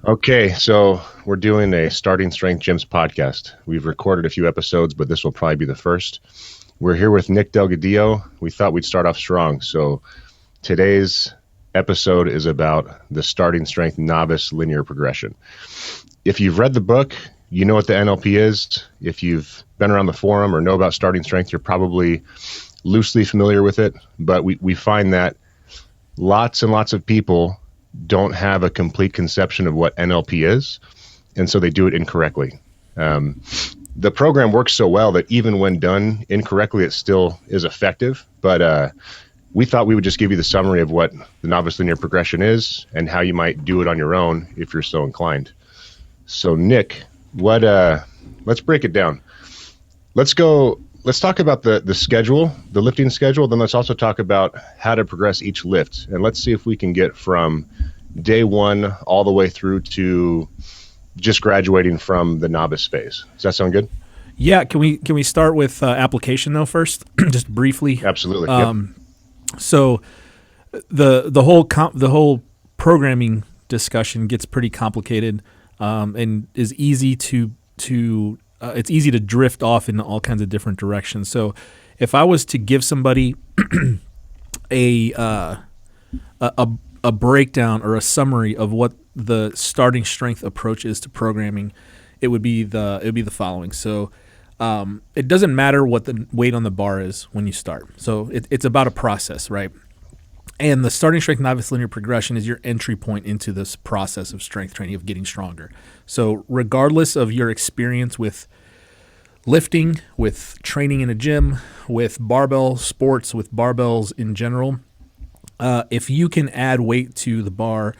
Okay, so we're doing a Starting Strength Gyms podcast. We've recorded a few episodes, but this will probably be the first. We're here with Nick Delgadillo. We thought we'd start off strong. So today's episode is about the Starting Strength Novice Linear Progression. If you've read the book, you know what the NLP is. If you've been around the forum or know about Starting Strength, you're probably loosely familiar with it. But we find that lots and lots of people don't have a complete conception of what NLP is, and so they do it incorrectly. The program works so well that even when done incorrectly, it still is effective. But we thought we would just give you the summary of what the Novice Linear Progression is and how you might do it on your own if you're so inclined. So Nick, let's break it down. Let's talk about the schedule, the lifting schedule. Then let's also talk about how to progress each lift. And let's see if we can get from day one all the way through to just graduating from the novice phase. Does that sound good? Yeah. Can we start with application though first, just briefly? Absolutely. Yep. So the whole programming discussion gets pretty complicated, and is easy to it's easy to drift off in all kinds of different directions. So if I was to give somebody a breakdown or a summary of what the starting strength approach is to programming, it would be the following. So it doesn't matter what the weight on the bar is when you start. So it's about a process, right? And the starting strength novice linear progression is your entry point into this process of strength training, of getting stronger. So regardless of your experience with lifting, with training in a gym, with barbell sports, with barbells in general, if you can add weight to the bar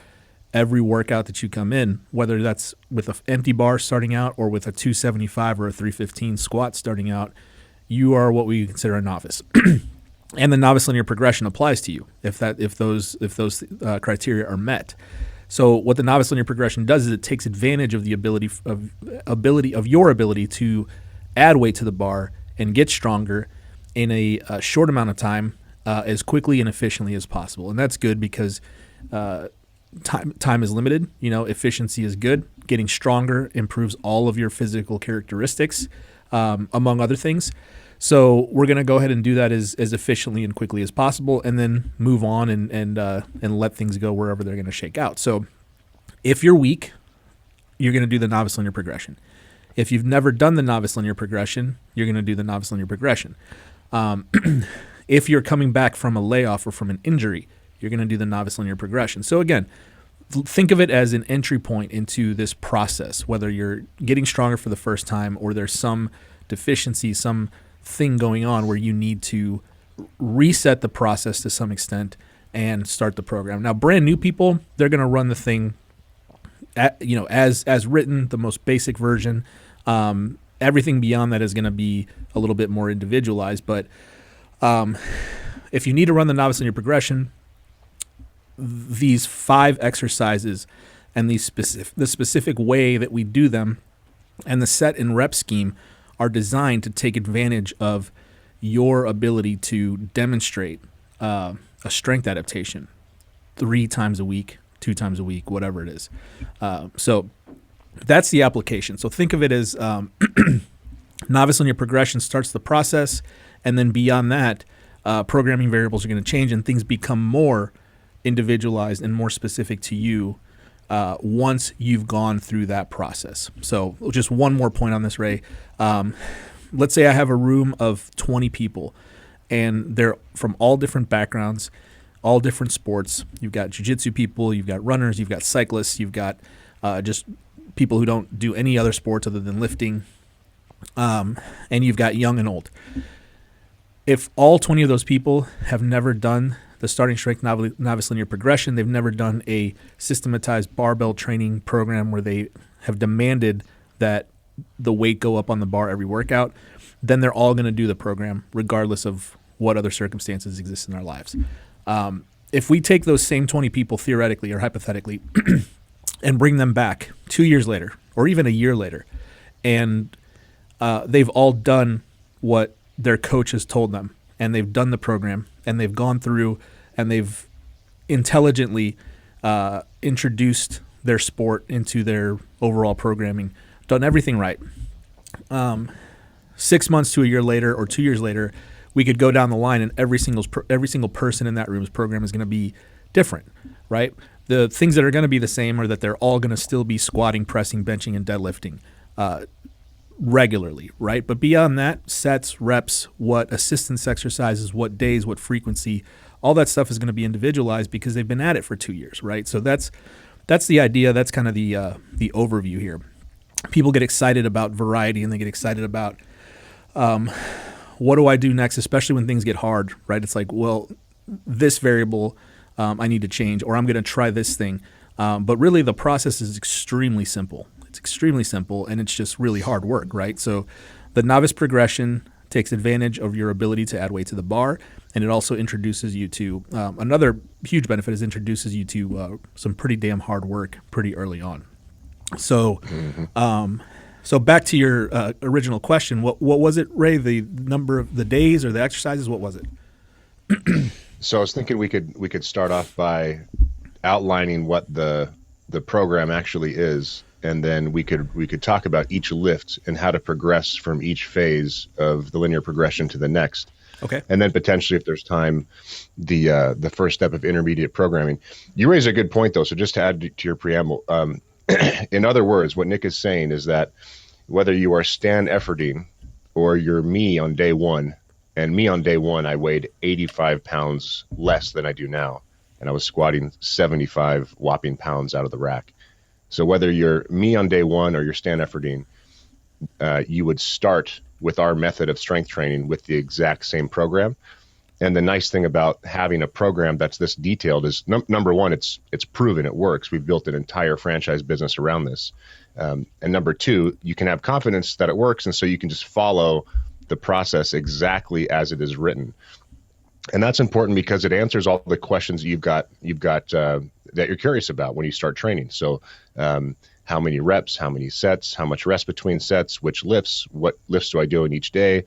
every workout that you come in, whether that's with an empty bar starting out or with a 275 or a 315 squat starting out, you are what we consider a novice. And the novice linear progression applies to you if those criteria are met. So what the novice linear progression does is it takes advantage of the ability of your ability to add weight to the bar and get stronger in a short amount of time, as quickly and efficiently as possible. And that's good because time is limited. Efficiency is good. Getting stronger improves all of your physical characteristics, among other things. So we're going to go ahead and do that as efficiently and quickly as possible, and then move on and let things go wherever they're going to shake out. So if you're weak, you're going to do the novice linear progression. If you've never done the novice linear progression, you're going to do the novice linear progression. If you're coming back from a layoff or from an injury, you're going to do the novice linear progression. So again, think of it as an entry point into this process, whether you're getting stronger for the first time or there's some deficiency, some thing going on where you need to reset the process to some extent and start the program. Now, brand new people, they're going to run the thing as written, the most basic version. Everything beyond that is going to be a little bit more individualized. But if you need to run the novice linear progression, these 5 exercises and the specific way that we do them and the set and rep scheme are designed to take advantage of your ability to demonstrate a strength adaptation 3 times a week, 2 times a week, whatever it is. So that's the application. So think of it as novice linear progression starts the process, and then beyond that, programming variables are going to change and things become more individualized and more specific to you once you've gone through that process. So just one more point on this, Ray. Let's say I have a room of 20 people, and they're from all different backgrounds, all different sports. You've got jiu-jitsu people, you've got runners, you've got cyclists, you've got just people who don't do any other sports other than lifting, and you've got young and old. If all 20 of those people have never done the starting strength novice linear progression, they've never done a systematized barbell training program where they have demanded that the weight go up on the bar every workout, then they're all going to do the program regardless of what other circumstances exist in their lives. If we take those same 20 people theoretically or hypothetically and bring them back 2 years later or even a year later, and they've all done what their coach has told them, and they've done the program, and they've gone through, and they've intelligently introduced their sport into their overall programming, done everything right. 6 months to a year later or 2 years later, we could go down the line and every single person in that room's program is going to be different, right? The things that are going to be the same are that they're all going to still be squatting, pressing, benching, and deadlifting regularly, right? But beyond that, sets, reps, what assistance exercises, what days, what frequency, all that stuff is going to be individualized because they've been at it for 2 years, right? So that's the idea. That's kind of the overview here. People get excited about variety and they get excited about what do I do next, especially when things get hard, right? It's like, well, this variable I need to change, or I'm going to try this thing. But really the process is extremely simple. It's extremely simple, and it's just really hard work, right? So the novice progression takes advantage of your ability to add weight to the bar, and it also introduces you to another huge benefit is introduces you to some pretty damn hard work pretty early on. So so back to your original question, what was it, Ray? The number of the days or the exercises? What was it? So I was thinking we could start off by outlining what the program actually is, and then we could talk about each lift and how to progress from each phase of the linear progression to the next. Okay. And then potentially, if there's time, the first step of intermediate programming. You raise a good point, though. So just to add to your preamble, in other words, what Nick is saying is that whether you are Stan Efforting or you're me on day one, and me on day one, I weighed 85 pounds less than I do now, and I was squatting 75 whopping pounds out of the rack. So whether you're me on day one or you're Stan Efforting, you would start with our method of strength training with the exact same program. And the nice thing about having a program that's this detailed is, number one, it's proven it works. We've built an entire franchise business around this. And number two, you can have confidence that it works, and so you can just follow the process exactly as it is written. And that's important because it answers all the questions you've got that you're curious about when you start training. So how many reps, how many sets, how much rest between sets, which lifts, what lifts do I do in each day?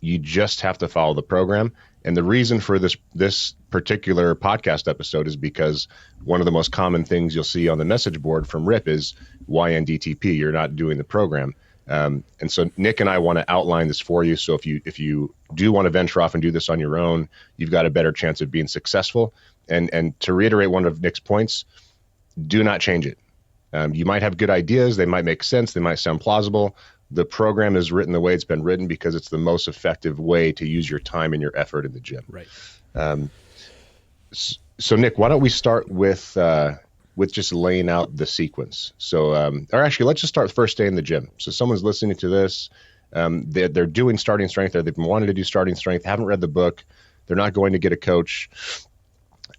You just have to follow the program. And the reason for this particular podcast episode is because one of the most common things you'll see on the message board from Rip is YNDTP, you're not doing the program. And so Nick and I want to outline this for you. So if you do want to venture off and do this on your own, you've got a better chance of being successful. And to reiterate one of Nick's points, do not change it. You might have good ideas. They might make sense. They might sound plausible. The program is written the way it's been written because it's the most effective way to use your time and your effort in the gym. Right. So Nick, why don't we start with just laying out the sequence? So, or actually, let's just start first day in the gym. So someone's listening to this. They're doing starting strength, or they've been wanting to do starting strength, haven't read the book. They're not going to get a coach.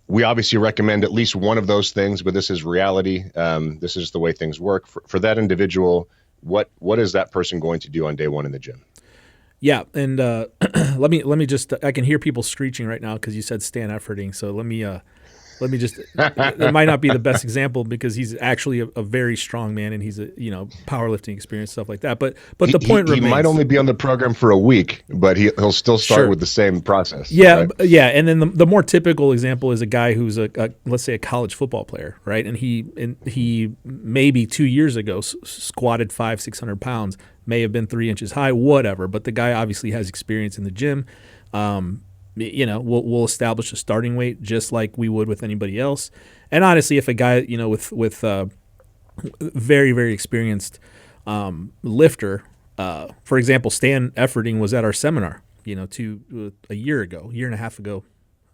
We obviously recommend at least one of those things, but this is reality. This is the way things work. For that individual, what is that person going to do on day one in the gym? Yeah, and let me just I can hear people screeching right now because you said Stan Efforting. So let me just it might not be the best example because he's actually a very strong man and he's a powerlifting experience, stuff like that. But the point remains. He might only be on the program for a week, but he'll still start with the same process. Yeah, right? Yeah, and then the more typical example is a guy who's a let's say a college football player, right? And he maybe 2 years ago squatted 500-600 pounds, may have been 3 inches high, whatever. But the guy obviously has experience in the gym. We'll establish a starting weight just like we would with anybody else. And honestly, if a guy, with very, very experienced lifter, for example, Stan Efforting was at our seminar, a year and a half ago.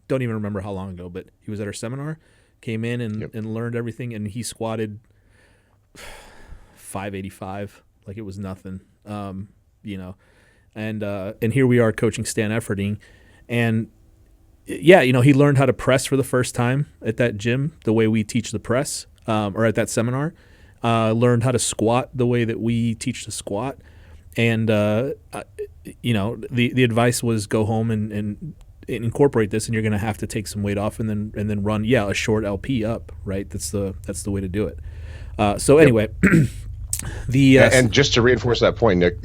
Don't even remember how long ago, but he was at our seminar, came in and learned everything, and he squatted 585 like it was nothing, and here we are coaching Stan Efforting. And yeah, he learned how to press for the first time at that gym, the way we teach the press, or at that seminar. Learned how to squat the way that we teach to squat. And, the advice was go home and incorporate this, and you're going to have to take some weight off and then run, a short LP up, right? That's the way to do it. Anyway, The And just to reinforce that point, Nick,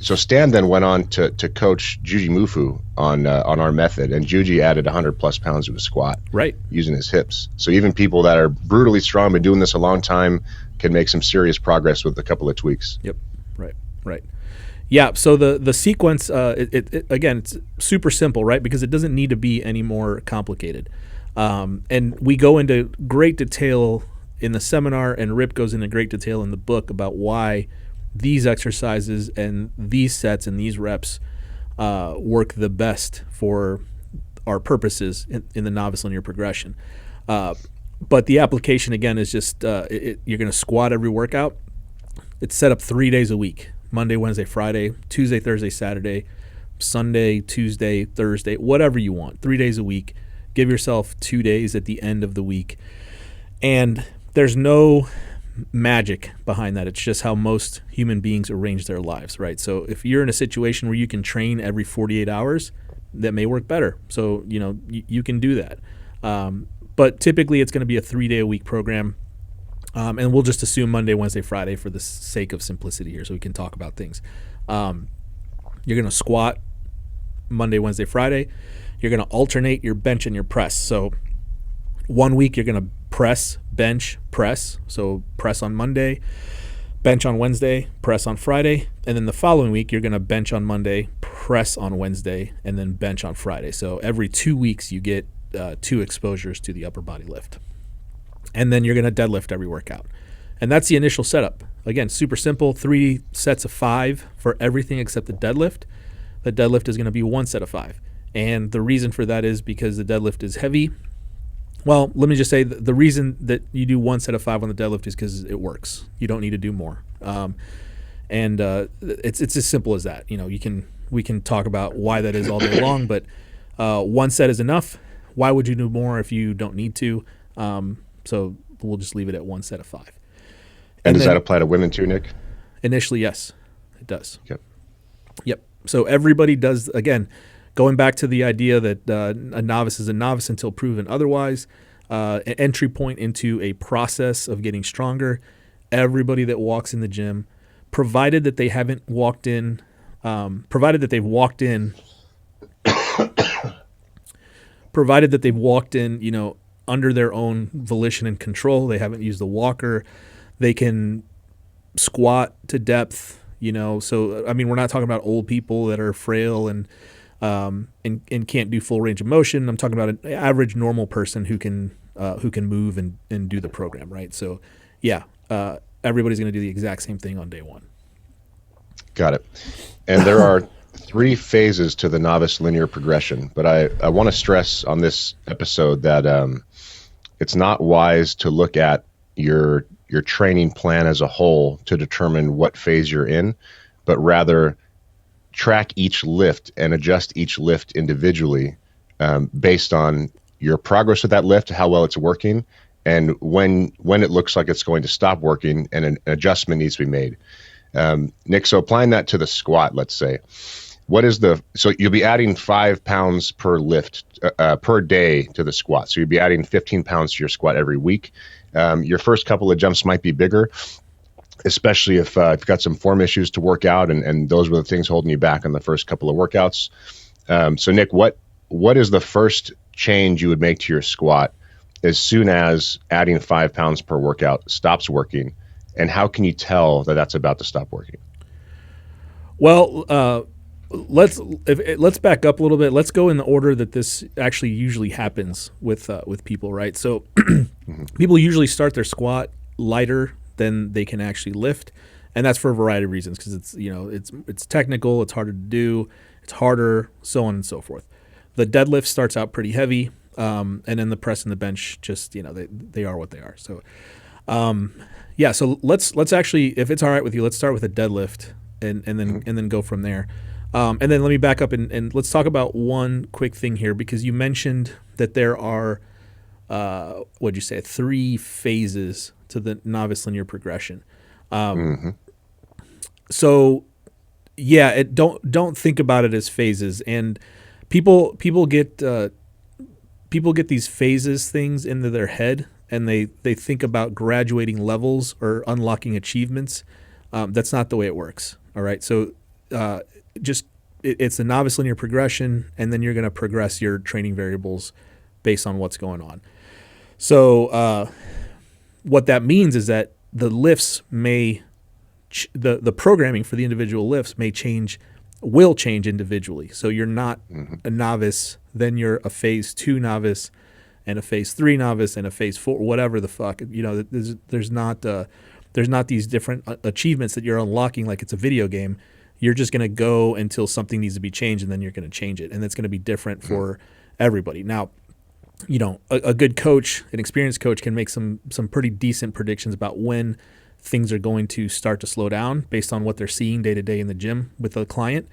so Stan then went on to coach Juji Mufu on our method, and Juji added 100 plus pounds to his squat, right, using his hips. So even people that are brutally strong, been doing this a long time, can make some serious progress with a couple of tweaks. Yep. Right. Yeah. So the sequence, again, it's super simple, right? Because it doesn't need to be any more complicated. And we go into great detail in the seminar, and Rip goes into great detail in the book about why these exercises and these sets and these reps work the best for our purposes in the novice linear progression. But the application, again, is just you're going to squat every workout. It's set up 3 days a week: Monday, Wednesday, Friday, Tuesday, Thursday, Saturday, Sunday, Tuesday, Thursday, whatever you want. 3 days a week. Give yourself 2 days at the end of the week. And there's no magic behind that. It's just how most human beings arrange their lives, right? So if you're in a situation where you can train every 48 hours, that may work better. So, you can do that. But typically it's going to be a 3 day a week program. And we'll just assume Monday, Wednesday, Friday for the sake of simplicity here, so we can talk about things. You're going to squat Monday, Wednesday, Friday. You're going to alternate your bench and your press. So 1 week you're going to press, bench, press. So press on Monday, bench on Wednesday, press on Friday. And then the following week you're going to bench on Monday, press on Wednesday, and then bench on Friday. So every 2 weeks you get 2 exposures to the upper body lift. And then you're going to deadlift every workout. And that's the initial setup. Again, super simple, 3 sets of 5 for everything except the deadlift. The deadlift is going to be 1 set of 5. And the reason for that is because the deadlift is heavy. Well, let me just say the reason that you do 1 set of 5 on the deadlift is because it works. You don't need to do more. It's as simple as that. We can talk about why that is all day long, but 1 set is enough. Why would you do more if you don't need to? So we'll just leave it at 1 set of 5. And does that apply to women too, Nick? Initially, yes, it does. Yep. So everybody does, again, going back to the idea that a novice is a novice until proven otherwise, an entry point into a process of getting stronger. Everybody that walks in the gym, provided that they haven't walked in, provided that they've walked in, under their own volition and control, they haven't used the walker, they can squat to depth, So, I mean, we're not talking about old people that are frail and can't do full range of motion. I'm talking about an average normal person who can move and do the program, right? So, yeah, everybody's going to do the exact same thing on day 1. Got it. And there are 3 phases to the novice linear progression, but I want to stress on this episode that it's not wise to look at your training plan as a whole to determine what phase you're in, but rather track each lift and adjust each lift individually based on your progress with that lift, how well it's working, and when it looks like it's going to stop working and an adjustment needs to be made. Nick, so applying that to the squat, let's say, so you'll be adding 5 pounds per lift per day to the squat. So you'll be adding 15 pounds to your squat every week. Your first couple of jumps might be bigger, especially if you've got some form issues to work out, and those were the things holding you back on the first couple of workouts. So Nick, what is the first change you would make to your squat as soon as adding 5 pounds per workout stops working, and how can you tell that that's about to stop working? Well, let's back up a little bit. Let's go in the order that this actually usually happens with people, right? So people usually start their squat lighter than they can actually lift, and that's for a variety of reasons, because it's technical, it's harder to do, it's harder, so on and so forth. The deadlift starts out pretty heavy, and then the press and the bench just they are what they are. So so let's actually, if it's all right with you, let's start with a deadlift and then go from there. And then let me back up and let's talk about one quick thing here, because you mentioned that there are, 3 phases to the novice linear progression. So yeah, don't think about it as phases. And people get these phases things into their head, and they think about graduating levels or unlocking achievements. That's not the way it works. All right. So it's a novice linear progression, and then you're going to progress your training variables based on what's going on. So what that means is that the lifts may, the programming for the individual lifts will change individually. So you're not a novice, then you're a phase 2 novice, and a phase 3 novice, and a phase 4, whatever the fuck. There's not these different achievements that you're unlocking like it's a video game. You're just going to go until something needs to be changed, and then you're going to change it, and it's going to be different for everybody. Now, a good coach, an experienced coach, can make some pretty decent predictions about when things are going to start to slow down based on what they're seeing day to day in the gym with the client.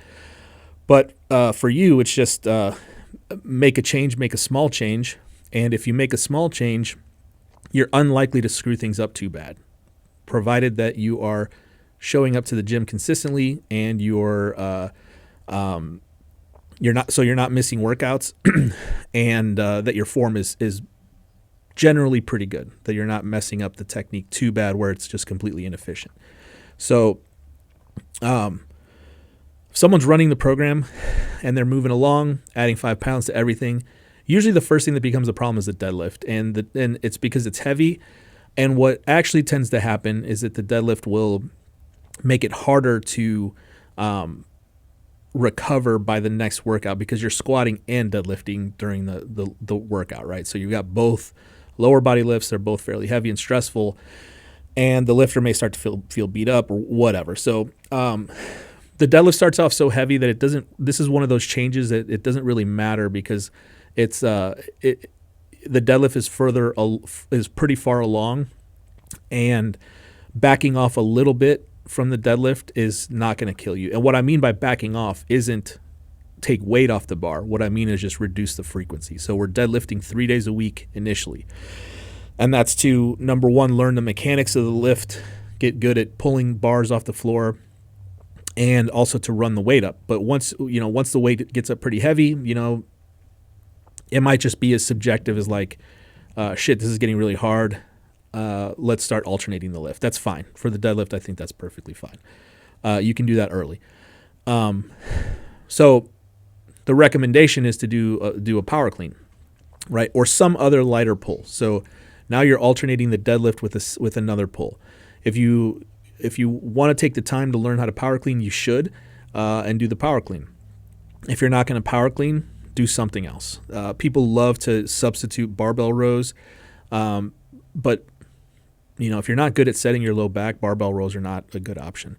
But for you, it's just make a small change. And if you make a small change, you're unlikely to screw things up too bad, provided that you are showing up to the gym consistently and you're not missing workouts and that your form is generally pretty good, that you're not messing up the technique too bad where it's just completely inefficient. So if someone's running the program and they're moving along, adding 5 pounds to everything, usually the first thing that becomes a problem is the deadlift, and it's because it's heavy. And what actually tends to happen is that the deadlift will make it harder to recover by the next workout because you're squatting and deadlifting during the workout, right? So you've got both lower body lifts. They're both fairly heavy and stressful, and the lifter may start to feel beat up or whatever. So the deadlift starts off so heavy that it doesn't. This is one of those changes that it doesn't really matter because it's the deadlift is pretty far along, and backing off a little bit from the deadlift is not going to kill you. And what I mean by backing off isn't take weight off the bar. What I mean is just reduce the frequency. So we're deadlifting 3 days a week initially. And that's to, number one, learn the mechanics of the lift, get good at pulling bars off the floor, and also to run the weight up. But once the weight gets up pretty heavy, it might just be as subjective as like, shit, this is getting really hard. Let's start alternating the lift. That's fine. For the deadlift, I think that's perfectly fine. You can do that early. So the recommendation is to do a power clean, right? Or some other lighter pull. So now you're alternating the deadlift with another pull. If you want to take the time to learn how to power clean, you should, and do the power clean. If you're not going to power clean, do something else. People love to substitute barbell rows, but if you're not good at setting your low back, barbell rows are not a good option.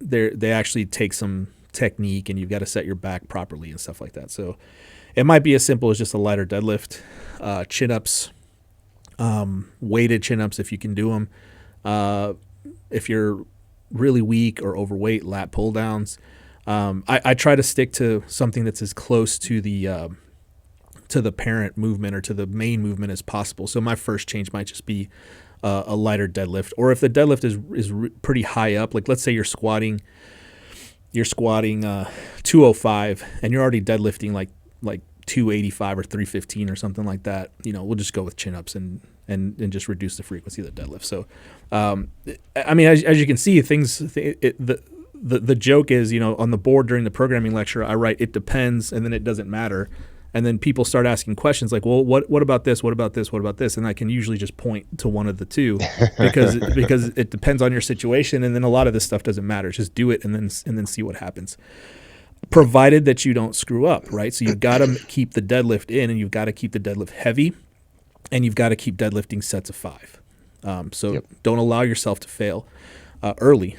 They actually take some technique, and you've got to set your back properly and stuff like that. So it might be as simple as just a lighter deadlift, chin-ups, weighted chin-ups if you can do them. If you're really weak or overweight, lat pull-downs. I try to stick to something that's as close to the parent movement or to the main movement as possible. So my first change might just be a lighter deadlift, or if the deadlift is pretty high up, like let's say you're squatting 205 and you're already deadlifting like 285 or 315 or something like that. We'll just go with chin-ups and just reduce the frequency of the deadlift. So, as you can see, the joke is, on the board during the programming lecture, I write it depends, and then it doesn't matter. And then people start asking questions like, well, what about this? What about this? What about this? And I can usually just point to one of the two because it depends on your situation. And then a lot of this stuff doesn't matter. Just do it and then see what happens, provided that you don't screw up, right? So you've got to keep the deadlift in, and you've got to keep the deadlift heavy, and you've got to keep deadlifting sets of 5. Don't allow yourself to fail early.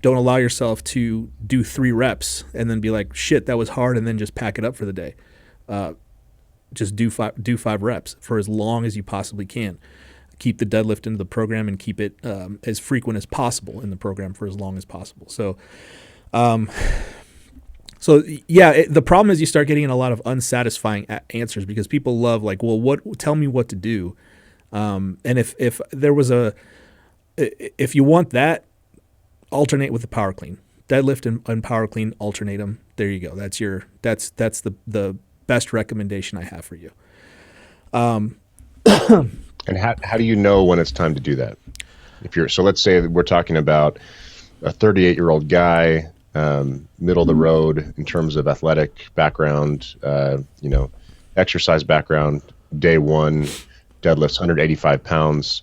Don't allow yourself to do 3 reps and then be like, shit, that was hard, and then just pack it up for the day. Just do 5 reps for as long as you possibly can. Keep the deadlift into the program and keep it as frequent as possible in the program for as long as possible. So, the problem is you start getting a lot of unsatisfying answers because people love like, well, tell me what to do. And if there was if you want that, alternate with the power clean, deadlift and power clean, alternate them. There you go. That's the best recommendation I have for you. And how do you know when it's time to do that? So let's say that we're talking about a 38-year-old guy, middle of the road in terms of athletic background, exercise background, day one, deadlifts 185 pounds.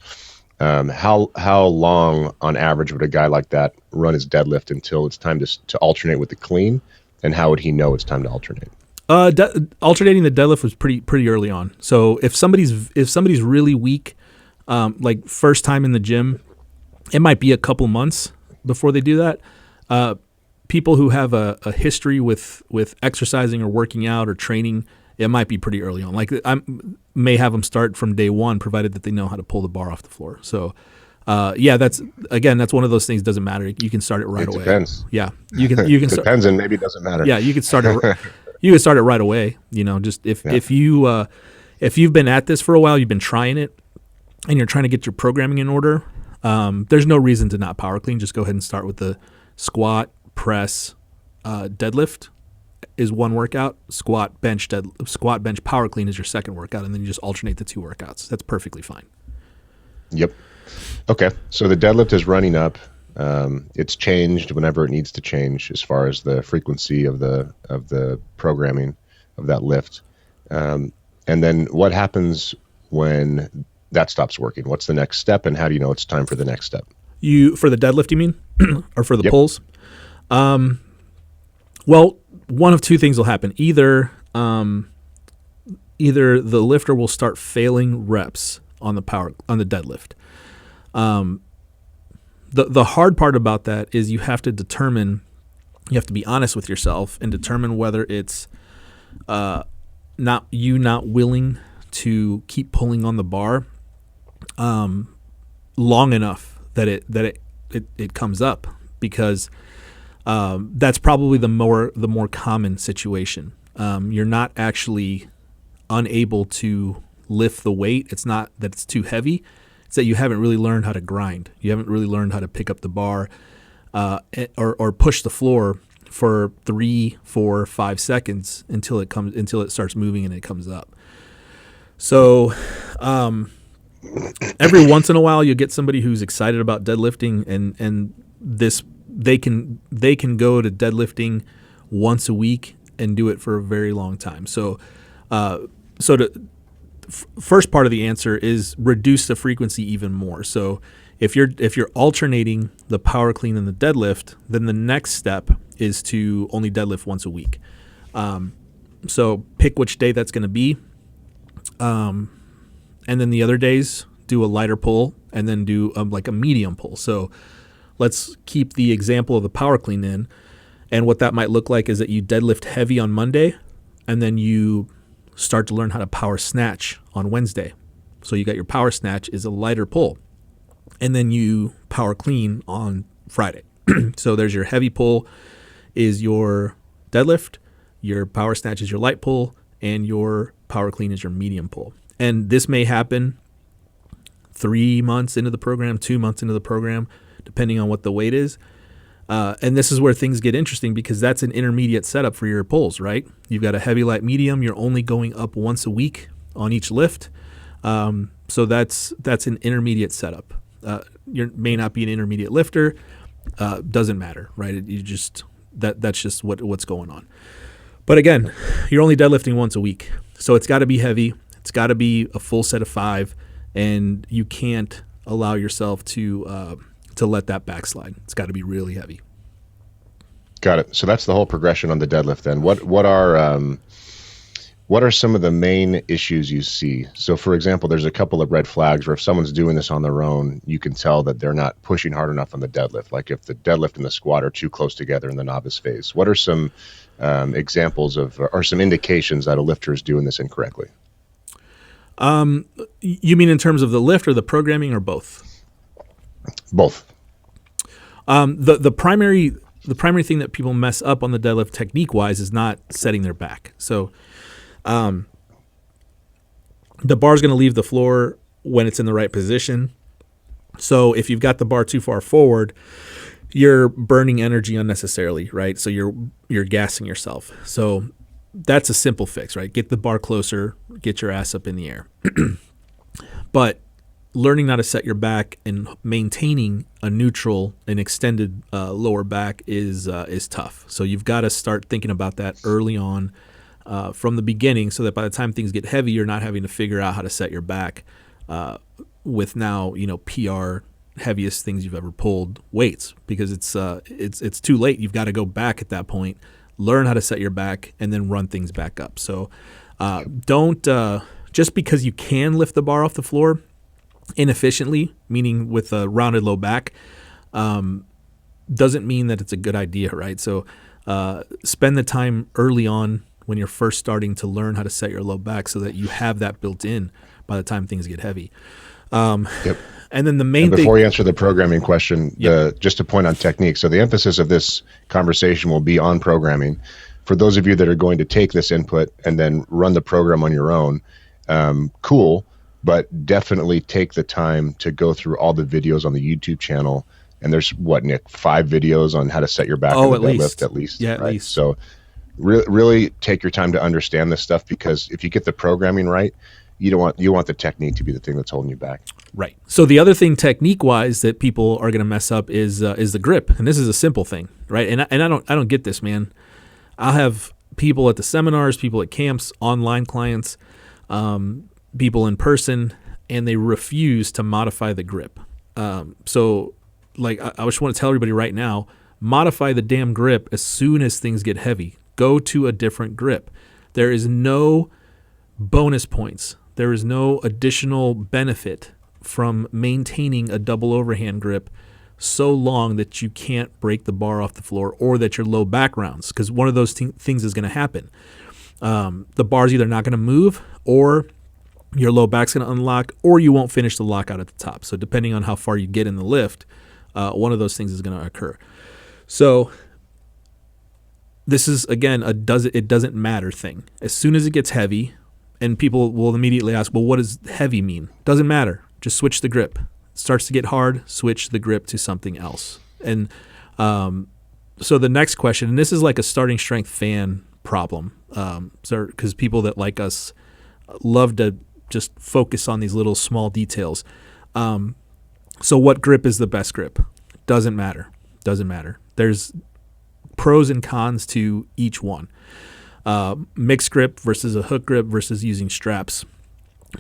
How long on average would a guy like that run his deadlift until it's time to alternate with the clean? And how would he know it's time to alternate? Alternating the deadlift was pretty early on. So if somebody's really weak, like first time in the gym, it might be a couple months before they do that. People who have a history with exercising or working out or training, it might be pretty early on. Like I may have them start from day one, provided that they know how to pull the bar off the floor. So, that's one of those things. Doesn't matter. You can start it right away. Depends. Yeah, you can. Depends, and maybe it doesn't matter. Yeah, you can start it. You can start it right away. Just if you've been at this for a while, you've been trying it, and you're trying to get your programming in order. There's no reason to not power clean. Just go ahead and start with the squat, press, deadlift is one workout. Squat, bench, power clean is your second workout, and then you just alternate the two workouts. That's perfectly fine. Yep. Okay. So the deadlift is running up. It's changed whenever it needs to change as far as the frequency of the programming of that lift. And then what happens when that stops working? What's the next step, and how do you know it's time for the next step? For the deadlift, you mean, or for the Yep. pulls? Well, one of two things will happen. Either the lifter will start failing reps on the deadlift. The hard part about that is you have to be honest with yourself and determine whether it's not willing to keep pulling on the bar long enough that it comes up, because that's probably the more common situation. You're not actually unable to lift the weight. It's not that it's too heavy. It's that you haven't really learned how to grind. You haven't really learned how to pick up the bar or push the floor for 3, 4, 5 seconds until it starts moving and it comes up. So every once in a while you'll get somebody who's excited about deadlifting, and they can go to deadlifting once a week and do it for a very long time. So first part of the answer is reduce the frequency even more. So if you're alternating the power clean and the deadlift, then the next step is to only deadlift once a week. So pick which day that's going to be, and then the other days do a lighter pull and then do like a medium pull. So let's keep the example of the power clean in, and what that might look like is that you deadlift heavy on Monday, and then you start to learn how to power snatch on Wednesday. So you got your power snatch is a lighter pull, and then you power clean on Friday. So there's your heavy pull is your deadlift, your power snatch is your light pull, and your power clean is your medium pull. And this may happen 3 months into the program, 2 months into the program, depending on what the weight is. And this is where things get interesting, because that's an intermediate setup for your pulls, right? You've got a heavy, light, medium. You're only going up once a week on each lift. So that's an intermediate setup. You may not be an intermediate lifter. Doesn't matter, right? That's just what's going on. But again, you're only deadlifting once a week. So it's got to be heavy. It's got to be a full set of 5, and you can't allow yourself to let that backslide. It's got to be really heavy. Got it. So that's the whole progression on the deadlift then. What are some of the main issues you see? So for example, there's a couple of red flags where if someone's doing this on their own, you can tell that they're not pushing hard enough on the deadlift. Like if the deadlift and the squat are too close together in the novice phase. What are some examples of, or some indications that a lifter is doing this incorrectly? You mean in terms of the lift or the programming, or both? Both. The primary thing that people mess up on the deadlift technique wise is not setting their back. So the bar is going to leave the floor when it's in the right position. So if you've got the bar too far forward, you're burning energy unnecessarily, right? So you're gassing yourself. So that's a simple fix, right? Get the bar closer, get your ass up in the air. But learning how to set your back and maintaining a neutral and extended lower back is tough. So you've got to start thinking about that early on from the beginning, so that by the time things get heavy, you're not having to figure out how to set your back with now PR heaviest things you've ever pulled weights, because it's too late. You've got to go back at that point, learn how to set your back, and then run things back up. So don't just because you can lift the bar off the floor inefficiently, meaning with a rounded low back, doesn't mean that it's a good idea, right? So spend the time early on when you're first starting to learn how to set your low back, so that you have that built in by the time things get heavy. Yep. And then the main thing, before you answer the programming question, just to point on technique. So the emphasis of this conversation will be on programming. For those of you that are going to take this input and then run the program on your own, cool, but definitely take the time to go through all the videos on the YouTube channel. And there's what, Nick, 5 videos on how to set your back in the deadlift at least. Yeah, right? at least. So really take your time to understand this stuff, because if you get the programming right, you want the technique to be the thing that's holding you back. Right. So the other thing technique-wise that people are going to mess up is the grip, and this is a simple thing, right? And I don't get this, man. I'll have people at the seminars, people at camps, online clients, people in person, and they refuse to modify the grip. So like I just want to tell everybody right now, modify the damn grip as soon as things get heavy. Go to a different grip. There is no bonus points. There is no additional benefit from maintaining a double overhand grip so long that you can't break the bar off the floor, or that your low back rounds, because one of those things is going to happen. The bar's either not going to move, or your low back's going to unlock, or you won't finish the lockout at the top. So depending on how far you get in the lift, one of those things is going to occur. So this is, again, it doesn't matter thing. As soon as it gets heavy, and people will immediately ask, well, what does heavy mean? Doesn't matter. Just switch the grip. It starts to get hard, switch the grip to something else. And so the next question, and this is like a starting strength fan problem, because people that like us love to just focus on these little small details. So what grip is the best grip? Doesn't matter. Doesn't matter. There's pros and cons to each one. Mixed grip versus a hook grip versus using straps.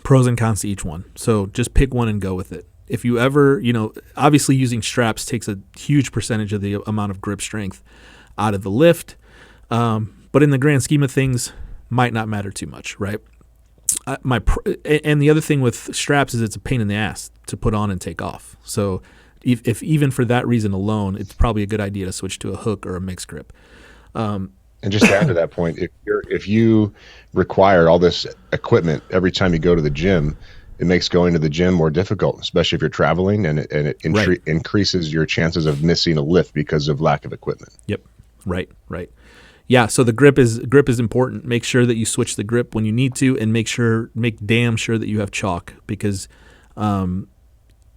Pros and cons to each one. So just pick one and go with it. If you ever, obviously using straps takes a huge percentage of the amount of grip strength out of the lift. But in the grand scheme of things, might not matter too much, right? And the other thing with straps is it's a pain in the ass to put on and take off. So if even for that reason alone, it's probably a good idea to switch to a hook or a mixed grip. And just to add to that point, if you require all this equipment every time you go to the gym, it makes going to the gym more difficult, especially if you're traveling, and it increases your chances of missing a lift because of lack of equipment. Yep. Right. Yeah. So the grip is important. Make sure that you switch the grip when you need to, and make damn sure that you have chalk, because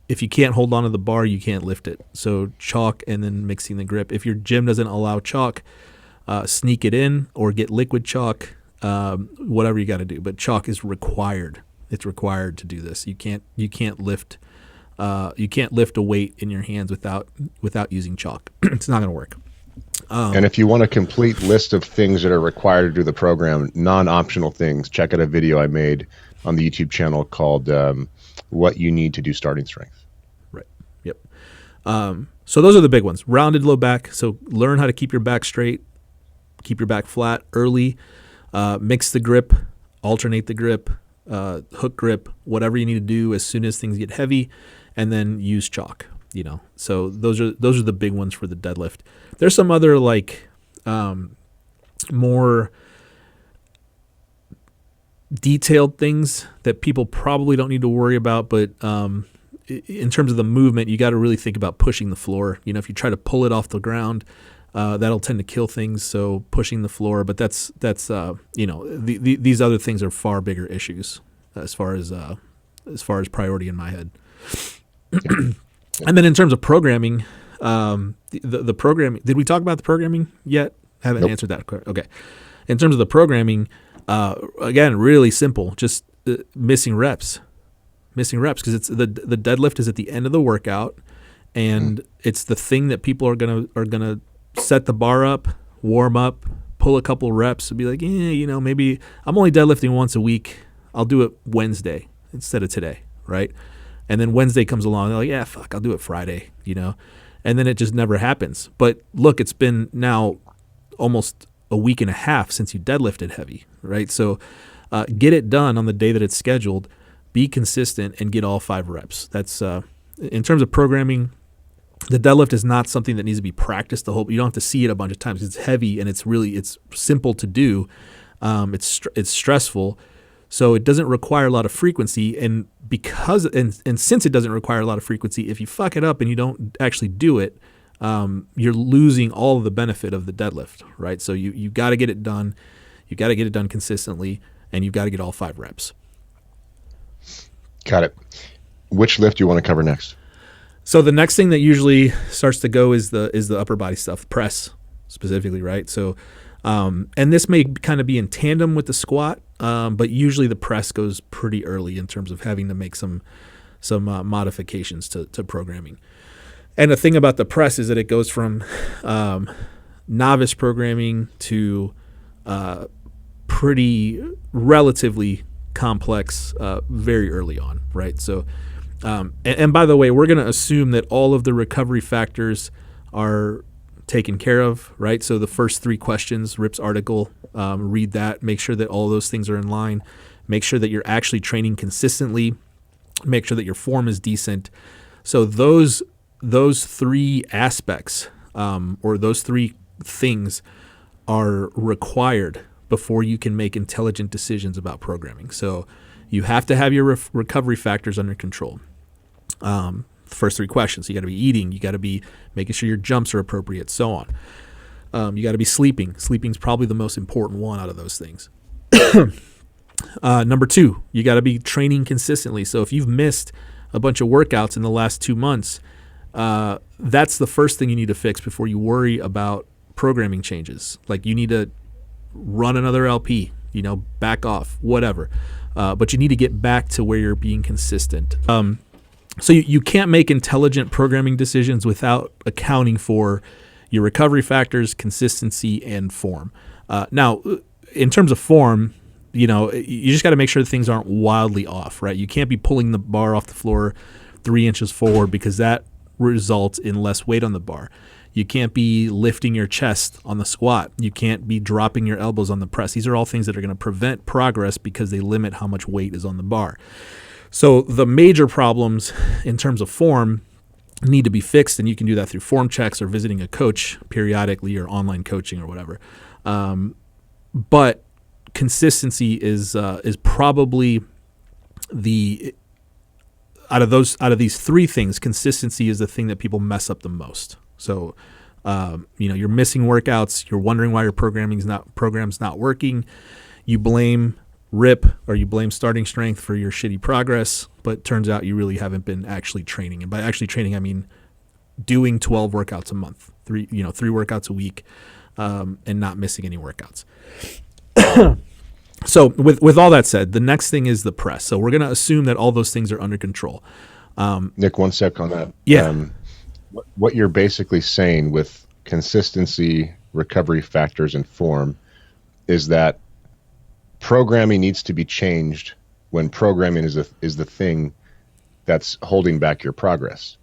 if you can't hold on to the bar, you can't lift it. So chalk, and then mixing the grip. If your gym doesn't allow chalk, sneak it in or get liquid chalk, whatever you got to do. But chalk is required. It's required to do this. You can't lift a weight in your hands without using chalk. It's not going to work. And if you want a complete list of things that are required to do the program, non-optional things, check out a video I made on the YouTube channel called "What You Need to Do Starting Strength." Right. Yep. So those are the big ones. Rounded low back. So learn how to keep your back straight. Keep your back flat early, mix the grip, alternate the grip, hook grip, whatever you need to do as soon as things get heavy, and then use chalk. So those are the big ones for the deadlift. There's some other more detailed things that people probably don't need to worry about, but in terms of the movement, you got to really think about pushing the floor. If you try to pull it off the ground, that'll tend to kill things. So pushing the floor, but that's these other things are far bigger issues as far as priority in my head. And then in terms of programming, the programming, did we talk about the programming yet? Haven't Nope. answered that. Okay. In terms of the programming, again, really simple, just missing reps. missing reps because it's the deadlift is at the end of the workout, and it's the thing that people are gonna set the bar up, warm up, pull a couple reps, and be like, maybe I'm only deadlifting once a week. I'll do it Wednesday instead of today, right? And then Wednesday comes along, they're like, yeah, fuck, I'll do it Friday, and then it just never happens. But look, it's been now almost a week and a half since you deadlifted heavy, right? So get it done on the day that it's scheduled, be consistent, and get all 5 reps. That's in terms of programming, the deadlift is not something that needs to be practiced. You don't have to see it a bunch of times. It's heavy and it's simple to do. It's stressful. So it doesn't require a lot of frequency, and since it doesn't require a lot of frequency, if you fuck it up and you don't actually do it, you're losing all of the benefit of the deadlift, right? So you got to get it done, you got to get it done consistently, and you've got to get all 5 reps. Got it. Which lift do you want to cover next? So the next thing that usually starts to go is the upper body stuff, press specifically, right? So and this may kind of be in tandem with the squat, but usually the press goes pretty early in terms of having to make some modifications to programming. And the thing about the press is that it goes from novice programming to pretty relatively complex very early on, right? So, and by the way, we're going to assume that all of the recovery factors are taken care of, right? So the first 3 questions, Rip's article, read that, make sure that all those things are in line, make sure that you're actually training consistently, make sure that your form is decent. So those 3 aspects or those 3 things are required before you can make intelligent decisions about programming. So you have to have your recovery factors under control. First 3 questions, you got to be eating, you got to be making sure your jumps are appropriate, so on. You got to be sleeping. Sleeping's probably the most important one out of those things. Number 2, you got to be training consistently. So if you've missed a bunch of workouts in the last 2 months, that's the first thing you need to fix before you worry about programming changes. Like you need to run another LP, back off, whatever. But you need to get back to where you're being consistent. So you can't make intelligent programming decisions without accounting for your recovery factors, consistency, and form. Now, in terms of form, you just got to make sure that things aren't wildly off, right? You can't be pulling the bar off the floor 3 inches forward because that results in less weight on the bar. You can't be lifting your chest on the squat. You can't be dropping your elbows on the press. These are all things that are going to prevent progress because they limit how much weight is on the bar. So the major problems in terms of form need to be fixed, and you can do that through form checks or visiting a coach periodically or online coaching or whatever. But consistency is probably out of these 3 things, consistency is the thing that people mess up the most. So, you're missing workouts. You're wondering why your program's not working. You blame Rip or you blame starting strength for your shitty progress, but turns out you really haven't been actually training. And by actually training, I mean doing 12 workouts a month, 3 workouts a week, and not missing any workouts. So with all that said, the next thing is the press. So we're going to assume that all those things are under control. Nick, one sec on that. Yeah. What you're basically saying with consistency, recovery factors, and form is that programming needs to be changed when programming is the thing that's holding back your progress.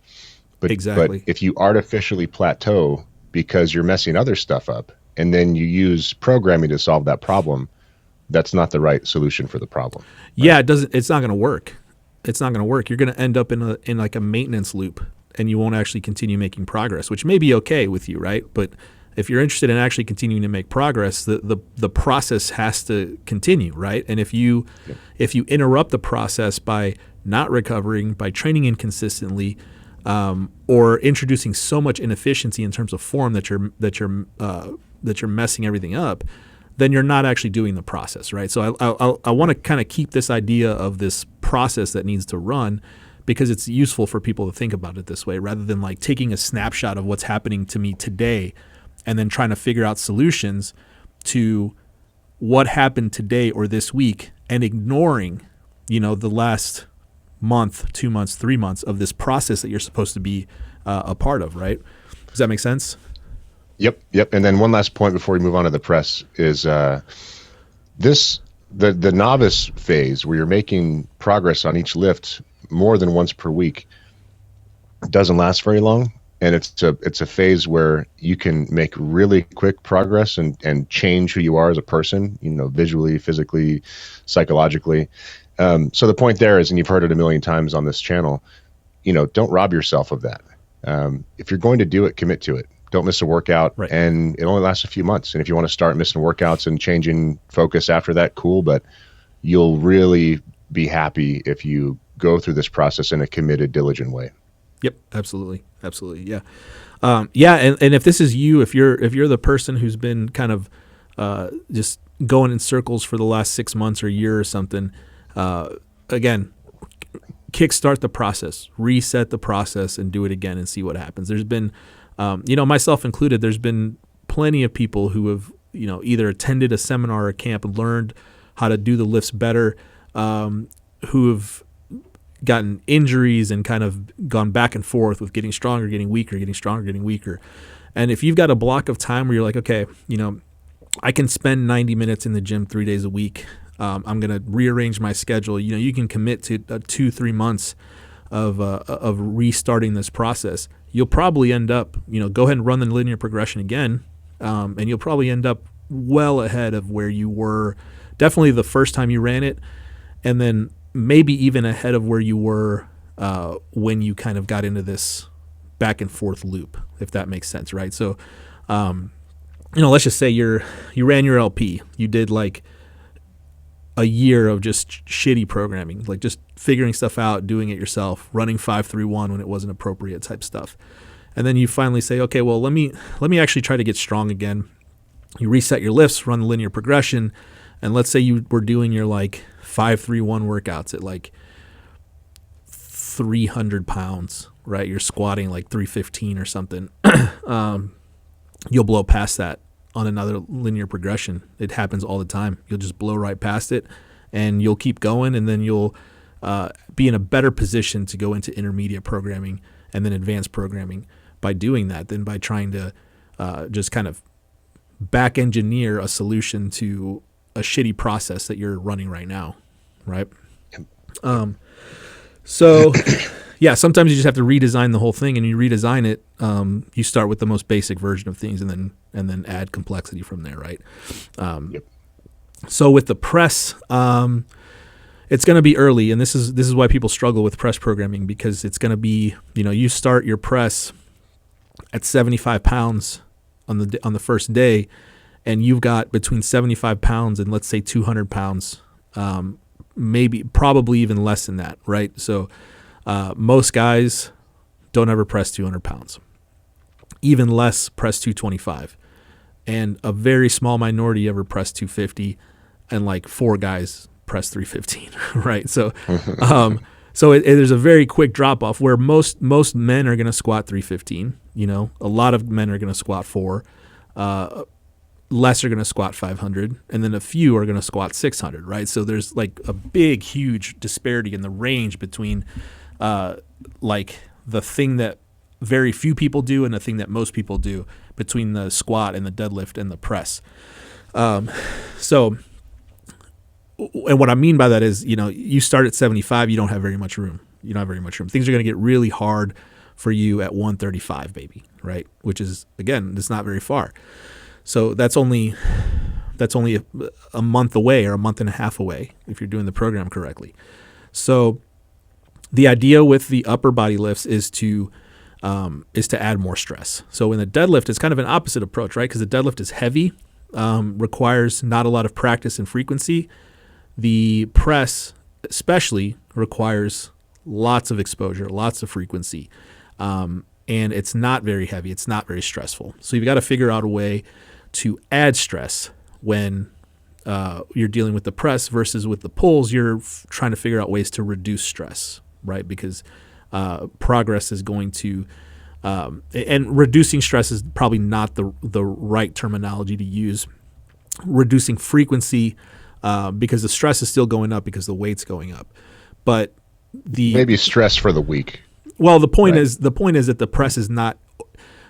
Exactly. But if you artificially plateau because you're messing other stuff up, and then you use programming to solve that problem, that's not the right solution for the problem. Right? Yeah, it's not going to work. It's not going to work. You're going to end up in like a maintenance loop, and you won't actually continue making progress, which may be okay with you, right? But if you're interested in actually continuing to make progress, the process has to continue, right? And if you interrupt the process by not recovering, by training inconsistently, or introducing so much inefficiency in terms of form that you're messing everything up, then you're not actually doing the process, right? So I want to kind of keep this idea of this process that needs to run, because it's useful for people to think about it this way, rather than like taking a snapshot of what's happening to me today and then trying to figure out solutions to what happened today or this week and ignoring, the last month, 2 months, 3 months of this process that you're supposed to be a part of, right? Does that make sense? Yep. And then one last point before we move on to the press is the novice phase where you're making progress on each lift more than once per week doesn't last very long. And it's a phase where you can make really quick progress and change who you are as a person, visually, physically, psychologically. So the point there is, and you've heard it a million times on this channel, don't rob yourself of that. If you're going to do it, commit to it. Don't miss a workout. Right. And it only lasts a few months. And if you want to start missing workouts and changing focus after that, cool. But you'll really be happy if you go through this process in a committed, diligent way. Yep, absolutely, yeah, and if this is you, if you're the person who's been kind of just going in circles for the last 6 months or a year or something, again, kickstart the process, reset the process, and do it again and see what happens. There's been, myself included, there's been plenty of people who have either attended a seminar or a camp and learned how to do the lifts better, who have gotten injuries and kind of gone back and forth with getting stronger, getting weaker, getting stronger, getting weaker. And if you've got a block of time where you're like, okay, I can spend 90 minutes in the gym 3 days a week. I'm going to rearrange my schedule. You can commit to 2-3 months of restarting this process. You'll probably end up, go ahead and run the linear progression again. And you'll probably end up well ahead of where you were definitely the first time you ran it. And then maybe even ahead of where you were when you kind of got into this back and forth loop, if that makes sense, right? So, let's just say you ran your LP. You did like a year of just shitty programming, like just figuring stuff out, doing it yourself, running 5-3-1 when it wasn't appropriate type stuff. And then you finally say, okay, well, let me actually try to get strong again. You reset your lifts, run the linear progression, and let's say you were doing your like 5-3-1 workouts at like 300 pounds, right? You're squatting like 315 or something. You'll blow past that on another linear progression. It happens all the time. You'll just blow right past it and you'll keep going, and then you'll be in a better position to go into intermediate programming and then advanced programming by doing that than by trying to just kind of back engineer a solution to a shitty process that you're running right now. Right. So yeah, sometimes you just have to redesign the whole thing, and you redesign it. You start with the most basic version of things and then add complexity from there. Right. So with the press, it's going to be early, and this is why people struggle with press programming, because it's going to be, you start your press at 75 pounds on the first day, and you've got between 75 pounds and let's say 200 pounds, probably even less than that, right? So most guys don't ever press 200 pounds, even less press 225, and a very small minority ever press 250, and like 4 guys press 315, right? So there's a very quick drop off where most men are going to squat 315. A lot of men are going to squat 4. Less are going to squat 500, and then a few are going to squat 600, right? So there's like a big, huge disparity in the range between like the thing that very few people do and the thing that most people do between the squat and the deadlift and the press. And what I mean by that is, you start at 75, you don't have very much room. You don't have very much room. Things are going to get really hard for you at 135, baby, right? Which is, again, it's not very far. So that's only a month away or a month and a half away if you're doing the program correctly. So the idea with the upper body lifts is to add more stress. So in the deadlift, it's kind of an opposite approach, right? Because the deadlift is heavy, requires not a lot of practice and frequency. The press especially requires lots of exposure, lots of frequency, and it's not very heavy. It's not very stressful. So you've got to figure out a way to add stress when you're dealing with the press versus with the pulls. You're trying to figure out ways to reduce stress, right? Because progress is going to and reducing stress is probably not the right terminology to use. Reducing frequency because the stress is still going up because the weight's going up. But maybe stress for the week. Well, the point is that the press is not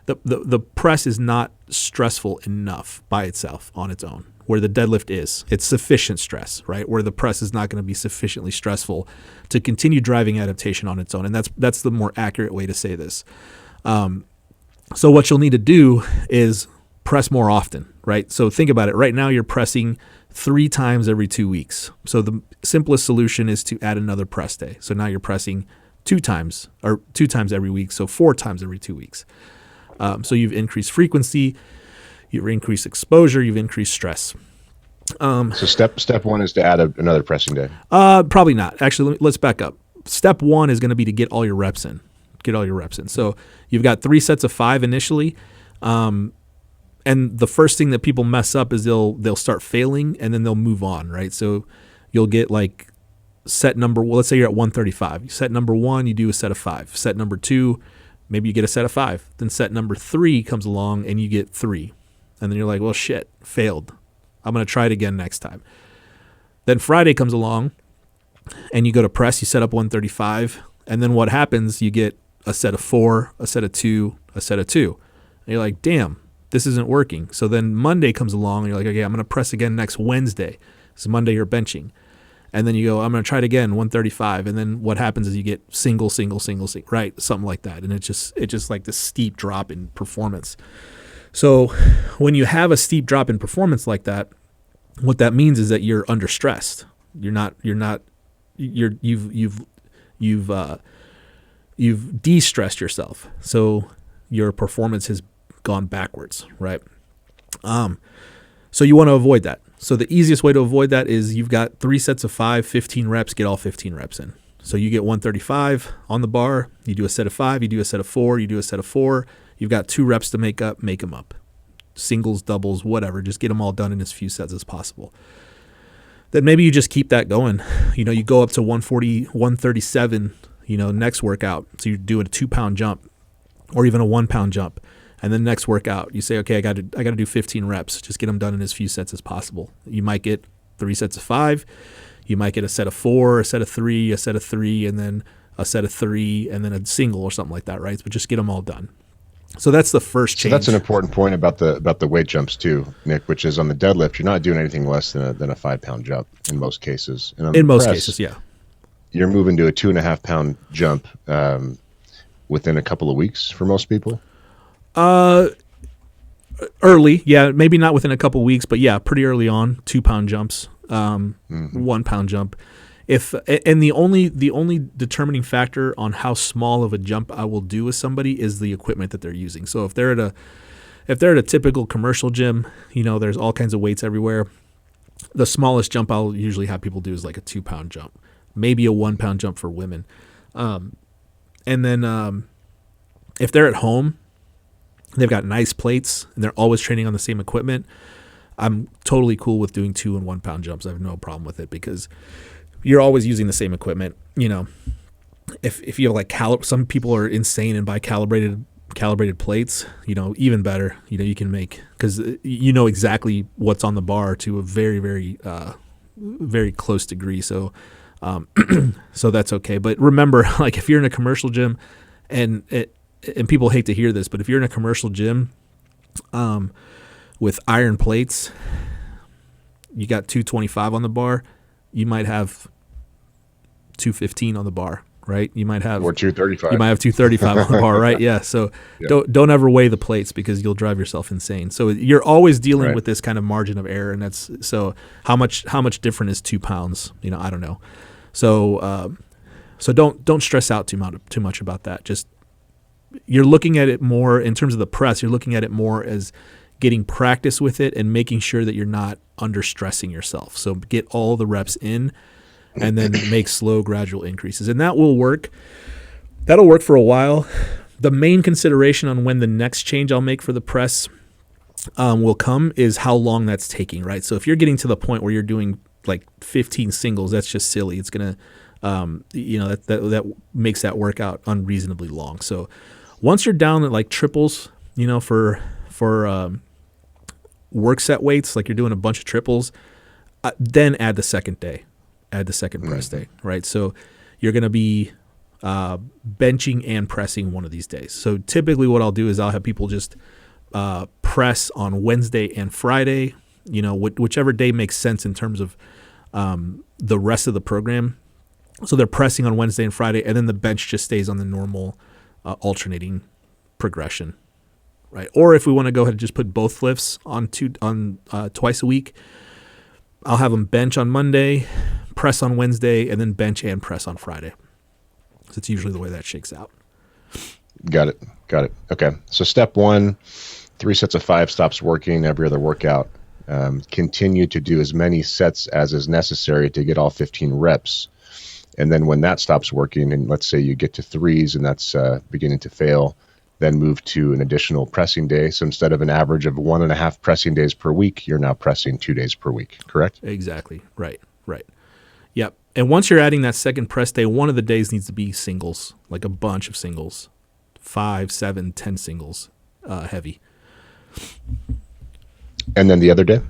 the press is not stressful enough by itself on its own, where the deadlift is. It's sufficient stress, right? Where the press is not going to be sufficiently stressful to continue driving adaptation on its own. And that's the more accurate way to say this. So what you'll need to do is press more often, right? So think about it. Right now you're pressing 3 times every 2 weeks. So the simplest solution is to add another press day. So now you're pressing 2 times every week. So 4 times every 2 weeks. So you've increased frequency, you've increased exposure, you've increased stress. So step 1 is to add another pressing day. Probably not. Actually, let's back up. Step 1 is going to be to get all your reps in. So you've got 3 sets of 5 initially. And the first thing that people mess up is they'll start failing and then they'll move on, right? So you'll get like set number, well, let's say you're at 135. Set number 1, you do a set of 5. Set number 2, maybe you get a set of 5. Then set number 3 comes along and you get 3. And then you're like, well, shit, failed. I'm going to try it again next time. Then Friday comes along and you go to press, you set up 135. And then what happens, you get a set of 4, a set of 2, a set of 2. And you're like, damn, this isn't working. So then Monday comes along and you're like, okay, I'm going to press again next Wednesday. So Monday you're benching. And then you go, I'm going to try it again, 135. And then what happens is you get single, right? Something like that. And it's just like this steep drop in performance. So when you have a steep drop in performance like that, what that means is that you're under stressed. You've de-stressed yourself. So your performance has gone backwards, right? So you want to avoid that. So the easiest way to avoid that is you've got 3 sets of 5, 15 reps, get all 15 reps in. So you get 135 on the bar, you do a set of 5, you do a set of 4, you do a set of 4, you've got 2 reps to make them up. Singles, doubles, whatever, just get them all done in as few sets as possible. Then maybe you just keep that going. You go up to 140, 137, next workout. So you do a 2-pound jump or even a 1-pound jump. And then next workout, you say, okay, I got to do 15 reps. Just get them done in as few sets as possible. You might get 3 sets of 5. You might get a set of 4, a set of 3, a set of 3, and then a set of 3, and then a single or something like that, right? But just get them all done. So that's the first change. So that's an important point about the weight jumps too, Nick, which is on the deadlift, you're not doing anything less than a 5-pound jump in most cases. And in most cases, yeah. You're moving to a 2.5-pound jump within a couple of weeks for most people. Early, yeah, maybe not within a couple of weeks, but yeah, pretty early on, 2-pound jumps, 1-pound jump. And the only determining factor on how small of a jump I will do with somebody is the equipment that they're using. So if they're at a typical commercial gym, there's all kinds of weights everywhere. The smallest jump I'll usually have people do is like a 2-pound jump, maybe a 1-pound jump for women. And then if they're at home, they've got nice plates and they're always training on the same equipment, I'm totally cool with doing 2 and 1-pound jumps. I have no problem with it because you're always using the same equipment. If you have like some people are insane and buy calibrated plates, even better. You can make, because exactly what's on the bar to a very, very, very close degree. So, so that's okay. But remember, like if you're in a commercial gym, and people hate to hear this, but if you're in a commercial gym, with iron plates, you got 225 on the bar, you might have 215 on the bar, right? You might have, or 235. You might have 235 on the bar, right? Yeah. So yeah. Don't ever weigh the plates because you'll drive yourself insane. So you're always dealing with this kind of margin of error, and that's so how much different is 2 pounds? I don't know. So don't stress out too much about that. Just you're looking at it more in terms of the press. You're looking at it more as getting practice with it and making sure that you're not under stressing yourself. So get all the reps in and then make slow, gradual increases. And that will work. That'll work for a while. The main consideration on when the next change I'll make for the press will come is how long that's taking, right? So if you're getting to the point where you're doing like 15 singles, that's just silly. It's going to, that makes that workout unreasonably long. So once you're down at like triples, for work set weights, like you're doing a bunch of triples, then add the second day, add the second press day, right? So you're going to be benching and pressing one of these days. So typically what I'll do is I'll have people just press on Wednesday and Friday, whichever day makes sense in terms of the rest of the program. So they're pressing on Wednesday and Friday, and then the bench just stays on the normal alternating progression, right? Or if we want to go ahead and just put both lifts on twice a week, I'll have them bench on Monday, press on Wednesday, and then bench and press on Friday. So it's usually the way that shakes out. Got it. Okay. So step 1, 3 sets of 5 stops working every other workout. Continue to do as many sets as is necessary to get all 15 reps. And then when that stops working, and let's say you get to 3s and that's beginning to fail, then move to an additional pressing day. So instead of an average of 1.5 pressing days per week, you're now pressing 2 days per week, correct? Exactly. Right. Yep. And once you're adding that second press day, one of the days needs to be singles, like a bunch of singles, 5, 7, 10 singles, heavy. And then the other day?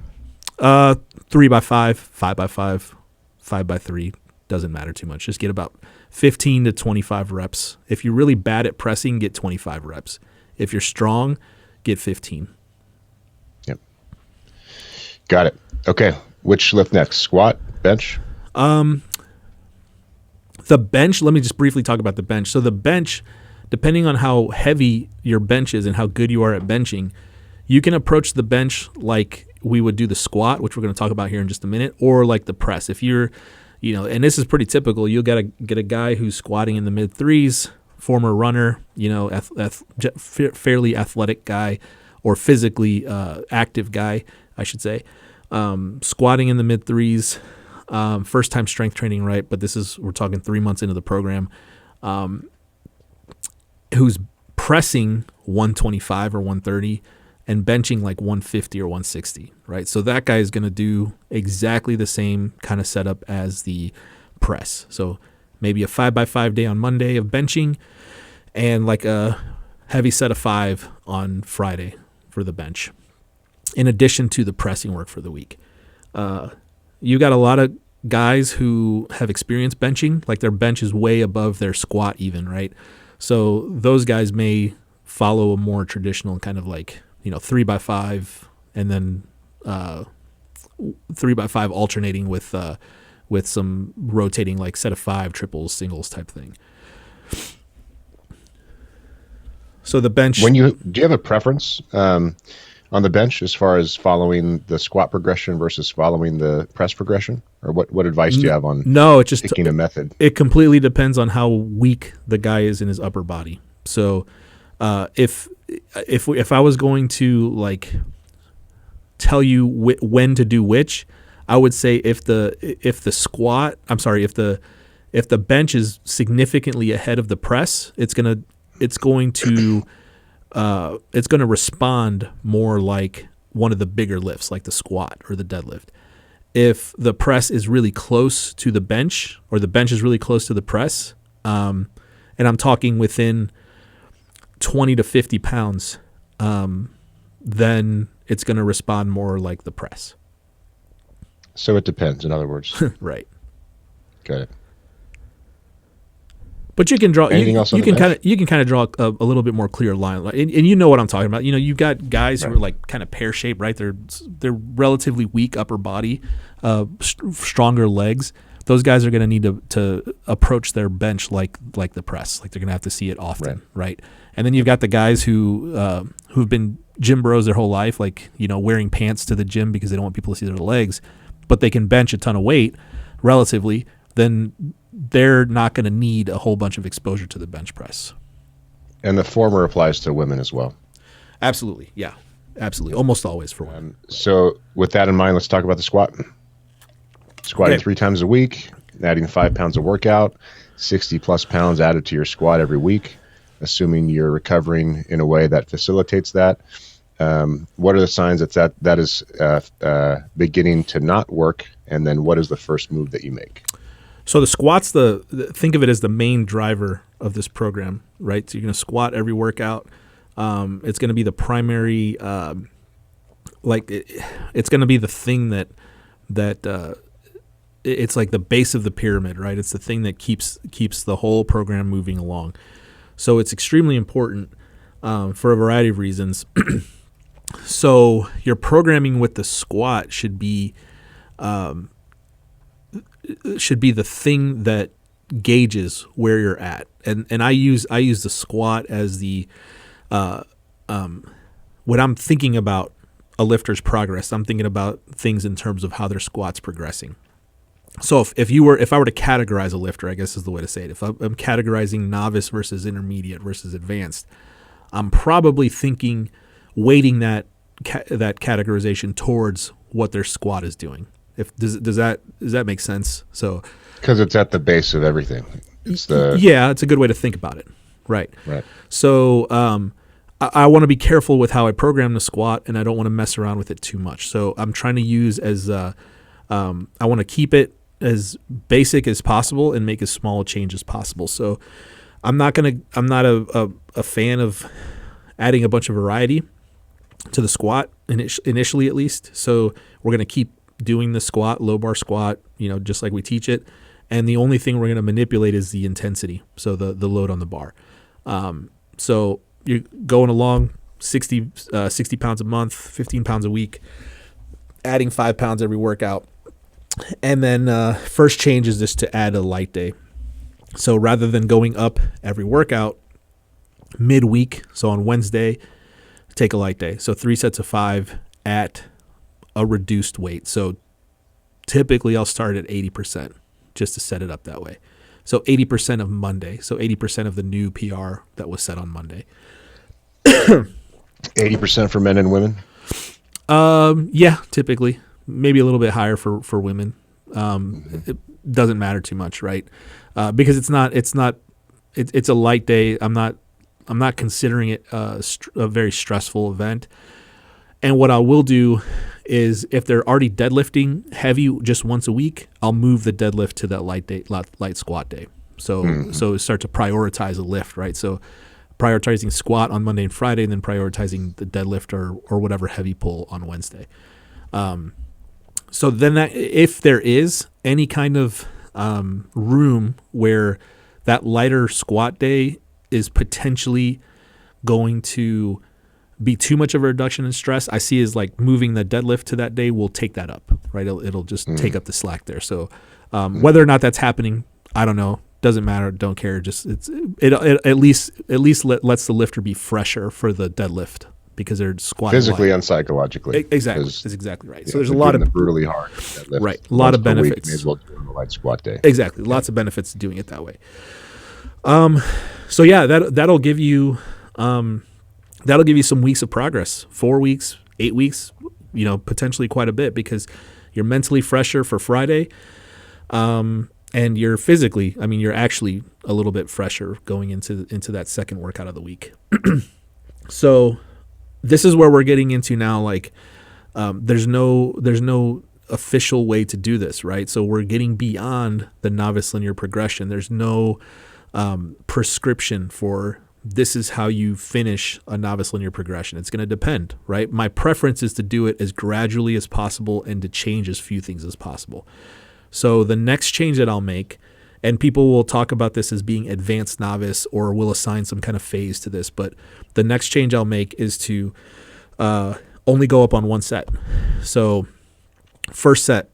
3x5, 5x5, 5x3. Doesn't matter too much. Just get about 15 to 25 reps. If you're really bad at pressing, get 25 reps. If you're strong, get 15. Yep. Got it. Okay. Which lift next? Squat? Bench? The bench, let me just briefly talk about the bench. So the bench, depending on how heavy your bench is and how good you are at benching, you can approach the bench like we would do the squat, which we're going to talk about here in just a minute, or like the press. If you're, and this is pretty typical, you'll get a guy who's squatting in the mid 3s, former runner, fairly athletic guy, or physically active guy, I should say, squatting in the mid 3s, first time strength training, right? But we're talking 3 months into the program, who's pressing 125 or 130 and benching like 150 or 160, right? So that guy is going to do exactly the same kind of setup as the press. So maybe a 5x5 day on Monday of benching and like a heavy set of 5 on Friday for the bench, in addition to the pressing work for the week. You got a lot of guys who have experienced benching, like their bench is way above their squat even, right? So those guys may follow a more traditional kind of like, 3x5 and then 3x5 alternating with some rotating like set of 5 triples, singles type thing. So the bench. Do you have a preference on the bench as far as following the squat progression versus following the press progression, or what advice do you have on picking a method? It completely depends on how weak the guy is in his upper body. So if I was going to like tell you when to do which, I would say if the bench is significantly ahead of the press, it's going to respond more like one of the bigger lifts, like the squat or the deadlift. If the press is really close to the bench, or the bench is really close to the press, and I'm talking within 20 to 50 pounds, then it's going to respond more like the press. So it depends, in other words. Right. Got it. But you can draw. Anything else on you the can bench? kind of draw a little bit more clear line, and you know what I'm talking about. You've got guys who are like kind of pear shaped, right? They're relatively weak upper body, stronger legs. Those guys are going to need to approach their bench like the press, like they're going to have to see it often, right? And then you've got the guys who've been gym bros their whole life, like wearing pants to the gym because they don't want people to see their legs, but they can bench a ton of weight relatively. Then they're not going to need a whole bunch of exposure to the bench press. And the former applies to women as well. Absolutely. Yeah, absolutely. Almost always for women. So with that in mind, let's talk about the squat. Squatting 3 times a week, adding 5 pounds of workout, 60 plus pounds added to your squat every week, assuming you're recovering in a way that facilitates that. What are the signs that is beginning to not work? And then what is the first move that you make? So the squat's think of it as the main driver of this program, right? So you're going to squat every workout. It's going to be the primary, it's going to be the thing that it's like the base of the pyramid, right? It's the thing that keeps the whole program moving along. So it's extremely important for a variety of reasons. So your programming with the squat should be the thing that gauges where you're at. And I use the squat as the when I'm thinking about a lifter's progress, I'm thinking about things in terms of how their squat's progressing. So if I were to categorize a lifter, I guess is the way to say it. If I'm categorizing novice versus intermediate versus advanced, I'm probably weighting that categorization towards what their squat is doing. Does that make sense? So because it's at the base of everything. It's a good way to think about it. Right. So I want to be careful with how I program the squat, and I don't want to mess around with it too much. So I'm trying to use I want to keep it as basic as possible and make as small a change as possible. So I'm not a fan of adding a bunch of variety to the squat initially, at least. So we're going to keep doing the squat, low bar squat, just like we teach it. And the only thing we're going to manipulate is the intensity. So the load on the bar. So you're going along 60 pounds a month, 15 pounds a week, adding 5 pounds every workout. And then first change is just to add a light day. So rather than going up every workout midweek, so on Wednesday, take a light day. So 3 sets of 5 at a reduced weight. So typically I'll start at 80% just to set it up that way. So 80% of Monday. So 80% of the new PR that was set on Monday. 80% for men and women? Yeah, typically. Maybe a little bit higher for women. It doesn't matter too much, right? Because it's a light day. I'm not considering it a very stressful event. And what I will do is if they're already deadlifting heavy just once a week, I'll move the deadlift to that light squat day. So start to prioritize a lift, right? So prioritizing squat on Monday and Friday, and then prioritizing the deadlift or whatever heavy pull on Wednesday. So then if there is any kind of room where that lighter squat day is potentially going to be too much of a reduction in stress, I see is like moving the deadlift to that day will take that up, right? It'll just take up the slack there. So whether or not that's happening, I don't know. Doesn't matter. Don't care. Just it at least lets the lifter be fresher for the deadlift because they're squatting physically and psychologically. Exactly, that's exactly right. So there's a lot of brutally hard deadlift. Right, a lot of benefits. May as well do it on a light squat day. Exactly, lots of benefits to doing it that way. So yeah, that'll give you some weeks of progress, 4 weeks, 8 weeks, potentially quite a bit because you're mentally fresher for Friday. And you're physically, you're actually a little bit fresher going into that second workout of the week. So this is where we're getting into now. Like, there's no official way to do this, right? So we're getting beyond the novice linear progression. There's no prescription for this is how you finish a novice linear progression. It's going to depend, right? My preference is to do it as gradually as possible and to change as few things as possible. So the next change that I'll make, and people will talk about this as being advanced novice or will assign some kind of phase to this, but the next change I'll make is to only go up on one set. So first set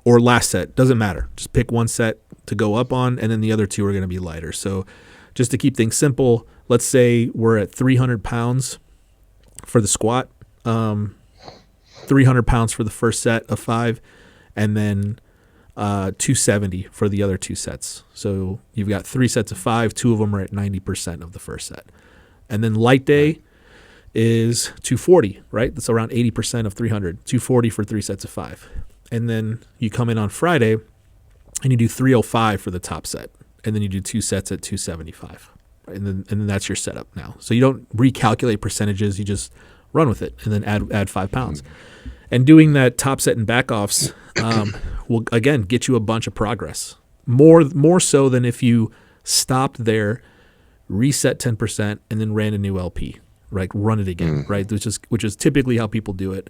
or last set, doesn't matter. Just pick one set to go up on, and then the other two are going to be lighter. So just to keep things simple, let's say we're at 300 pounds for the squat, 300 pounds for the first set of 5, and then 270 for the other 2 sets. So you've got 3 sets of 5, 2 of them are at 90% of the first set. And then light day is 240, right? That's around 80% of 300, 240 for 3 sets of 5. And then you come in on Friday and you do 305 for the top set. And then you do 2 sets at 275. Right? And then that's your setup now. So you don't recalculate percentages, you just run with it and then add 5 pounds. And doing that top set and back offs will, again, get you a bunch of progress. More so than if you stopped there, reset 10%, and then ran a new LP, right? Run it again, right? Which is typically how people do it.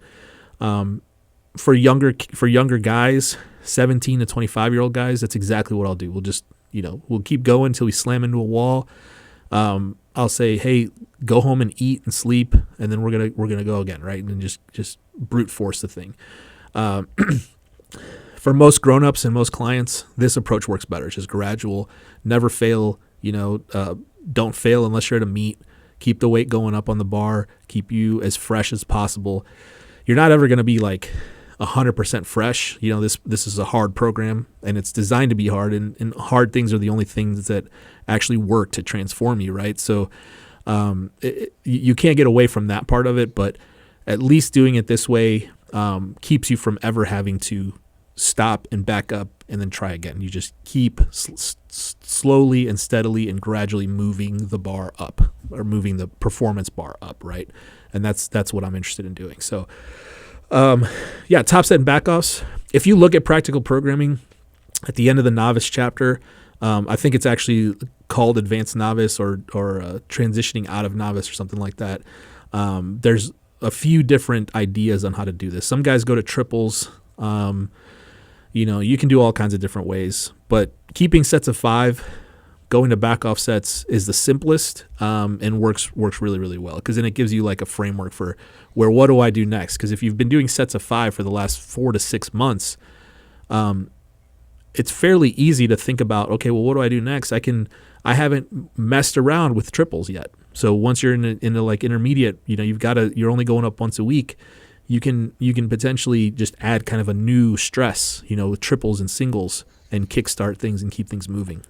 for younger guys, 17 to 25-year-old guys, that's exactly what I'll do. We'll just, we'll keep going until we slam into a wall. I'll say, hey, go home and eat and sleep, and then we're gonna go again, right? And just brute force the thing. For most grown-ups and most clients, this approach works better. It's just gradual, never fail. Don't fail unless you're at a meet. Keep the weight going up on the bar. Keep you as fresh as possible. You're not ever going to be like 100% fresh. This is a hard program, and it's designed to be hard, and hard things are the only things that actually work to transform you, right? So you can't get away from that part of it, but at least doing it this way keeps you from ever having to stop and back up and then try again. You just keep slowly and steadily and gradually moving the bar up, or moving the performance bar up, right? And that's what I'm interested in doing. So top set and back offs. If you look at practical programming at the end of the Novice chapter, I think it's actually called Advanced Novice or transitioning out of Novice or something like that. There's a few different ideas on how to do this. Some guys go to triples. You can do all kinds of different ways, but keeping sets of 5, going to back off sets is the simplest, and works really, really well, because then it gives you like a framework for what do I do next? Because if you've been doing sets of 5 for the last 4 to 6 months, it's fairly easy to think about, okay, well, what do I do next? I haven't messed around with triples yet. So once you're in the like intermediate, you're only going up once a week. You can potentially just add kind of a new stress, with triples and singles, and kickstart things and keep things moving.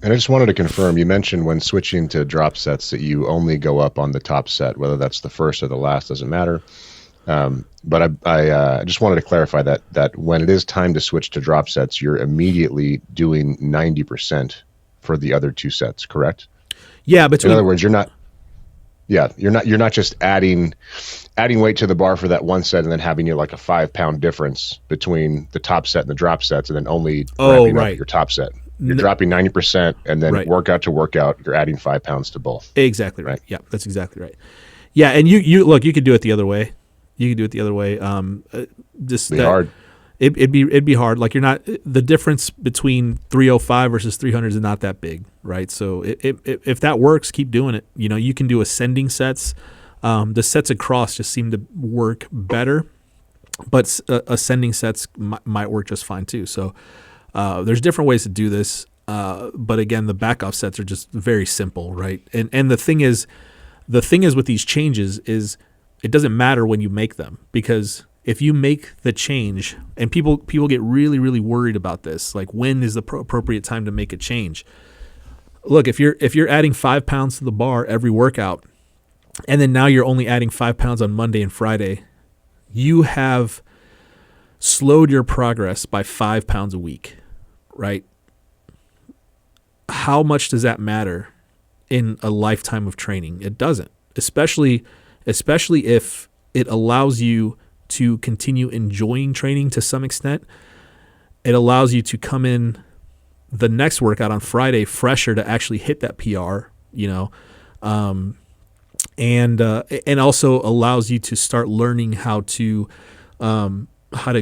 And I just wanted to confirm, you mentioned when switching to drop sets that you only go up on the top set, whether that's the first or the last, doesn't matter. But I just wanted to clarify that when it is time to switch to drop sets, you're immediately doing 90% for the other 2 sets, correct? Yeah, but in other words, you're not just adding weight to the bar for that one set and then having like a 5-pound difference between the top set and the drop sets, and then only ramping up your top set. You're dropping 90%, and then workout to workout, you're adding 5 pounds to both. Exactly right. Yeah, that's exactly right. Yeah, and you look, you could do it the other way. Hard. It'd be hard. Like, you're not, the difference between 305 versus 300 is not that big, right? So if that works, keep doing it. You can do ascending sets. The sets across just seem to work better, but ascending sets might work just fine too. So there's different ways to do this. But again, the back off sets are just very simple, right? And the thing is with these changes is it doesn't matter when you make them, because if you make the change, and people get really, really worried about this, like when is the appropriate time to make a change? Look, if you're adding 5 pounds to the bar every workout, and then now you're only adding 5 pounds on Monday and Friday, you have slowed your progress by 5 pounds a week, right? How much does that matter in a lifetime of training? It doesn't, especially if it allows you to continue enjoying training to some extent. It allows you to come in the next workout on Friday fresher to actually hit that PR, and also allows you to start learning how to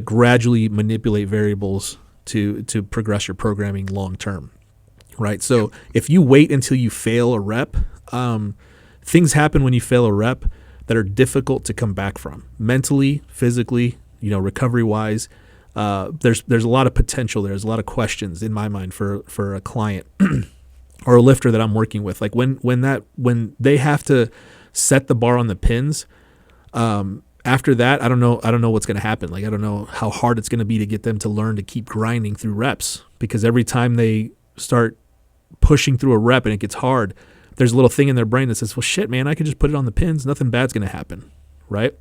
gradually manipulate variables to progress your programming long term, right? So if you wait until you fail a rep, things happen when you fail a rep that are difficult to come back from, mentally, physically, recovery wise. There's a lot of potential. There's a lot of questions in my mind for a client or a lifter that I'm working with. Like when they have to set the bar on the pins, after that, I don't know what's going to happen. Like, I don't know how hard it's going to be to get them to learn to keep grinding through reps, because every time they start pushing through a rep and it gets hard, there's a little thing in their brain that says, well, shit, man, I could just put it on the pins. Nothing bad's going to happen. Right.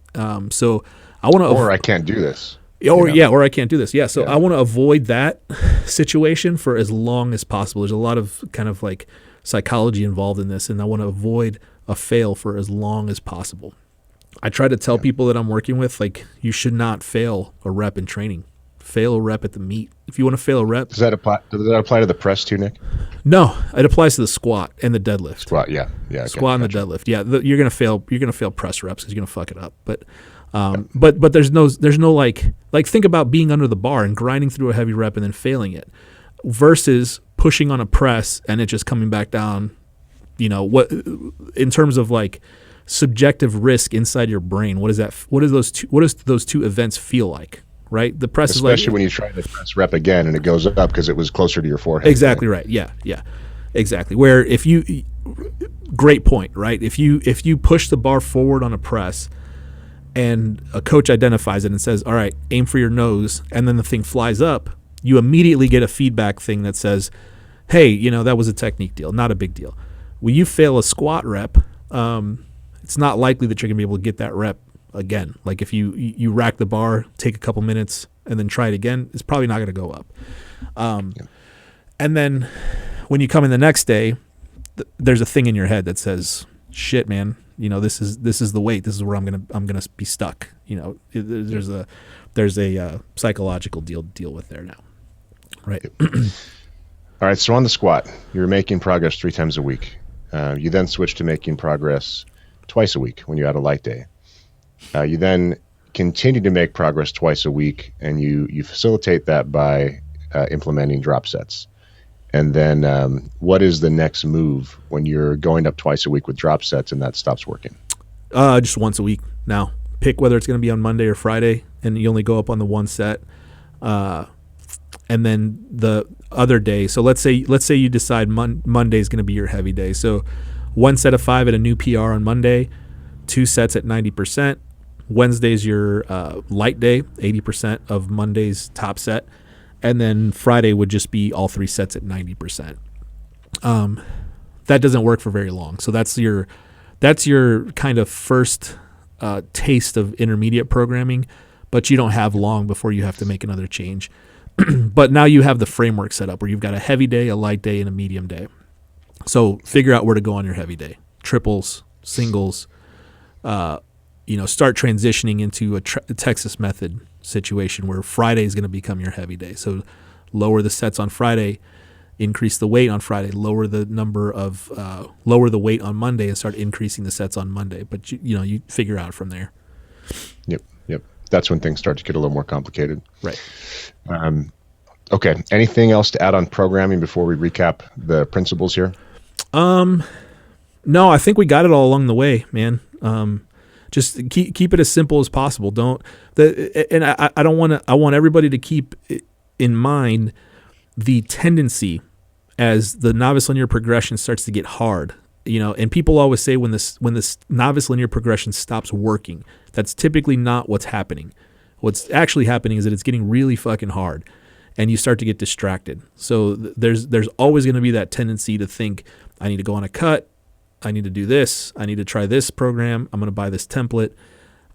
So I want to, or I can't do this. Or I can't do this. Yeah. So I want to avoid that situation for as long as possible. There's a lot of kind of like psychology involved in this, and I want to avoid a fail for as long as possible. I try to tell people that I'm working with, like, you should not fail a rep in training. Fail a rep at the meet. If you want to fail a rep. Does that apply to the press too, Nick? No, it applies to the squat and the deadlift. Squat, yeah. Squat and the deadlift. Yeah, you're gonna fail press reps because you're gonna fuck it up. But But there's no like think about being under the bar and grinding through a heavy rep and then failing it versus pushing on a press and it just coming back down. What in terms of like subjective risk inside your brain, what does those two events feel like? Right? The press especially is like, when you try to press rep again and it goes up because it was closer to your forehead. Exactly right. Yeah. Exactly. Where great point, right? If you push the bar forward on a press and a coach identifies it and says, all right, aim for your nose, and then the thing flies up, you immediately get a feedback thing that says, hey, that was a technique deal, not a big deal. When you fail a squat rep, it's not likely that you're going to be able to get that rep again. Like if you rack the bar, take a couple minutes, and then try it again, it's probably not going to go up. And then when you come in the next day, there's a thing in your head that says, shit, man, this is the weight. This is where I'm gonna be stuck. There's a psychological deal with there now, right? All right. So on the squat, you're making progress 3 times a week. You then switch to making progress twice a week when you had a light day. You then continue to make progress twice a week, and you facilitate that by implementing drop sets. And then what is the next move when you're going up twice a week with drop sets and that stops working? Just once a week now. Pick whether it's going to be on Monday or Friday, and you only go up on the one set. And then the other day, so let's say you decide Monday is going to be your heavy day. So 1 set of 5 at a new PR on Monday, 2 sets at 90%. Wednesday's your light day, 80% of Monday's top set. And then Friday would just be all 3 sets at 90%. That doesn't work for very long. So that's your kind of first taste of intermediate programming, but you don't have long before you have to make another change. But now you have the framework set up where you've got a heavy day, a light day, and a medium day. So figure out where to go on your heavy day. Triples, singles, start transitioning into a Texas method situation where Friday is going to become your heavy day. So lower the sets on Friday, increase the weight on Friday, lower the weight on Monday, and start increasing the sets on Monday. But you figure out from there. Yep. That's when things start to get a little more complicated. Right. Okay. Anything else to add on programming before we recap the principles here? No, I think we got it all along the way, man. Just keep it as simple as possible. I want everybody to keep in mind the tendency as the novice linear progression starts to get hard. And people always say when this novice linear progression stops working, that's typically not what's happening. What's actually happening is that it's getting really fucking hard, and you start to get distracted. So there's always going to be that tendency to think, I need to go on a cut, I need to do this, I need to try this program, I'm going to buy this template.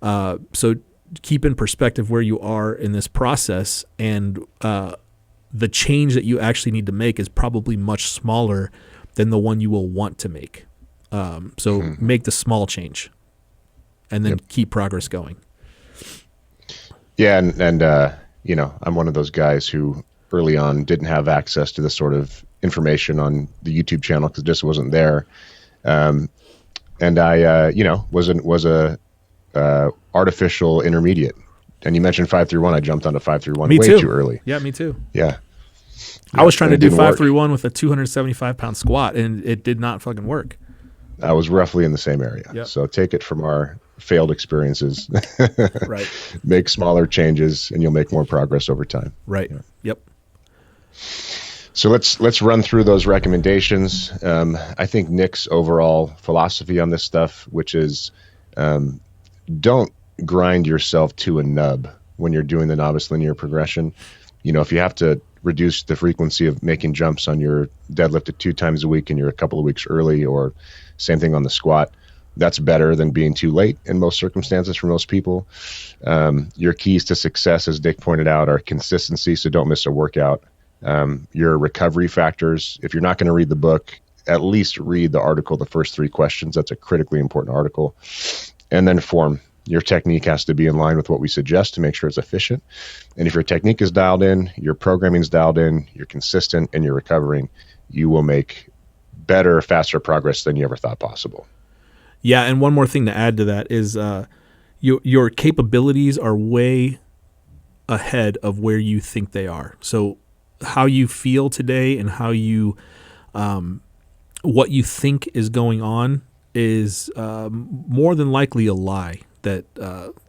So keep in perspective where you are in this process, and the change that you actually need to make is probably much smaller than the one you will want to make. So make the small change and then keep progress going. Yeah. And I'm one of those guys who early on didn't have access to this sort of information on the YouTube channel because it just wasn't there. And I, was a artificial intermediate. And you mentioned 5-3-1. I jumped onto 5-3-1 way too early. Yeah, me too. Yeah. I was trying to do 5-3-1 with a 275-pound squat, and it did not fucking work. I was roughly in the same area. Yep. So take it from our failed experiences. Right. Make smaller changes, and you'll make more progress over time. Right. Yeah. Yep. So let's run through those recommendations. I think Nick's overall philosophy on this stuff, which is don't grind yourself to a nub when you're doing the novice linear progression. If you have to reduce the frequency of making jumps on your deadlift at 2 times a week and you're a couple of weeks early, or same thing on the squat, that's better than being too late in most circumstances for most people. Your keys to success, as Dick pointed out, are consistency, so don't miss a workout. Your recovery factors, if you're not going to read the book, at least read the article, the first 3 questions. That's a critically important article. And then form. Your technique has to be in line with what we suggest to make sure it's efficient. And if your technique is dialed in, your programming is dialed in, you're consistent, and you're recovering, you will make better, faster progress than you ever thought possible. Yeah, and one more thing to add to that is, your capabilities are way ahead of where you think they are. So how you feel today and how you what you think is going on is more than likely a lie that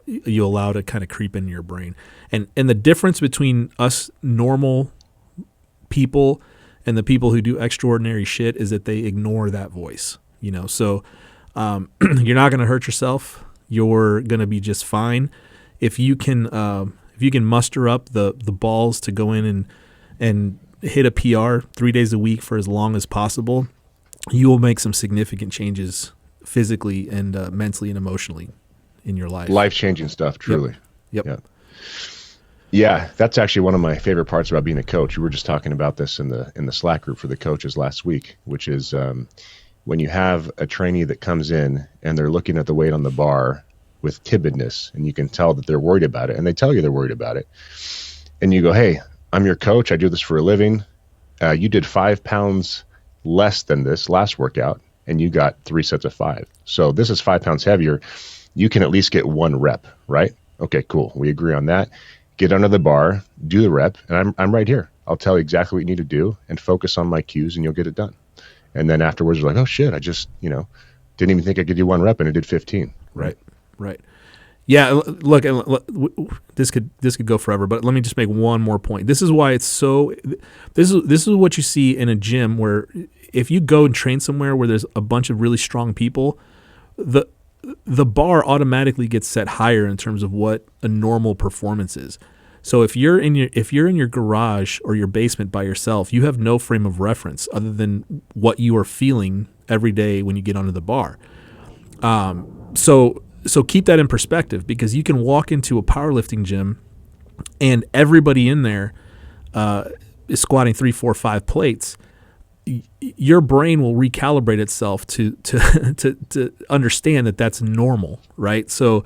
you allow to kind of creep into your brain. And the difference between us normal people and the people who do extraordinary shit is that they ignore that voice, you know. So you're not going to hurt yourself. You're going to be just fine if you can muster up the balls to go in and hit a PR 3 days a week for as long as possible. You will make some significant changes physically and mentally and emotionally in your life. Life-changing stuff, truly. Yep. Yeah, that's actually one of my favorite parts about being a coach. We were just talking about this in the Slack group for the coaches last week, which is when you have a trainee that comes in and they're looking at the weight on the bar with timidness, and you can tell that they're worried about it, and they tell you they're worried about it. And you go, hey, I'm your coach. I do this for a living. You did 5 pounds less than this last workout, and you got 3 sets of 5. So this is 5 pounds heavier. You can at least get 1 rep, right? Okay, cool. We agree on that. Get under the bar, do the rep, and I'm right here. I'll tell you exactly what you need to do and focus on my cues, and you'll get it done. And then afterwards, you're like, oh shit, I just, didn't even think I could do 1 rep, and I did 15. Right. Yeah, look, this could go forever, but let me just make one more point. This is why it's so. This is what you see in a gym where if you go and train somewhere where there's a bunch of really strong people, the bar automatically gets set higher in terms of what a normal performance is. So if you're in your garage or your basement by yourself, you have no frame of reference other than what you are feeling every day when you get onto the bar. So keep that in perspective, because you can walk into a powerlifting gym and everybody in there is squatting 3, 4, 5 plates. Your brain will recalibrate itself to understand that that's normal, right? So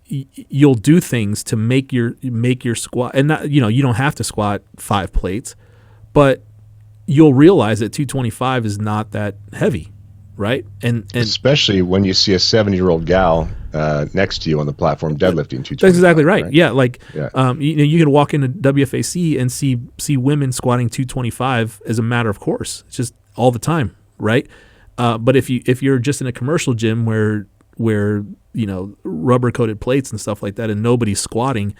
you'll do things to make your squat, and not, you don't have to squat 5 plates, but you'll realize that 225 is not that heavy. Right, and especially when you see a 70-year-old gal next to you on the platform deadlifting 225. That's exactly right. Yeah, Yeah. You can walk into WFAC and see women squatting 225 as a matter of course. It's just all the time, right? But if you're just in a commercial gym where rubber coated plates and stuff like that, and nobody's squatting,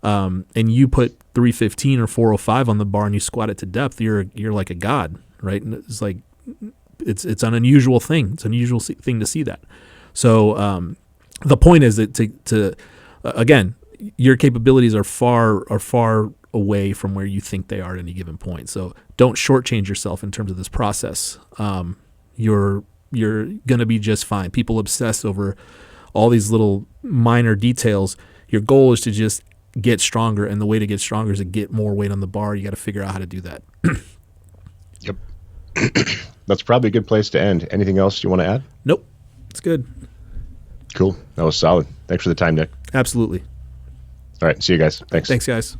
and you put 315 or 405 on the bar and you squat it to depth, you're like a god, right? And it's like. It's an unusual thing. It's an unusual thing to see that. So the point is that to again, your capabilities are far away from where you think they are at any given point. So don't shortchange yourself in terms of this process. You're gonna be just fine. People obsess over all these little minor details. Your goal is to just get stronger, and the way to get stronger is to get more weight on the bar. You got to figure out how to do that. Yep. That's probably a good place to end. Anything else you want to add? Nope. It's good. Cool. That was solid. Thanks for the time, Nick. Absolutely. All right. See you guys. Thanks. Thanks, guys.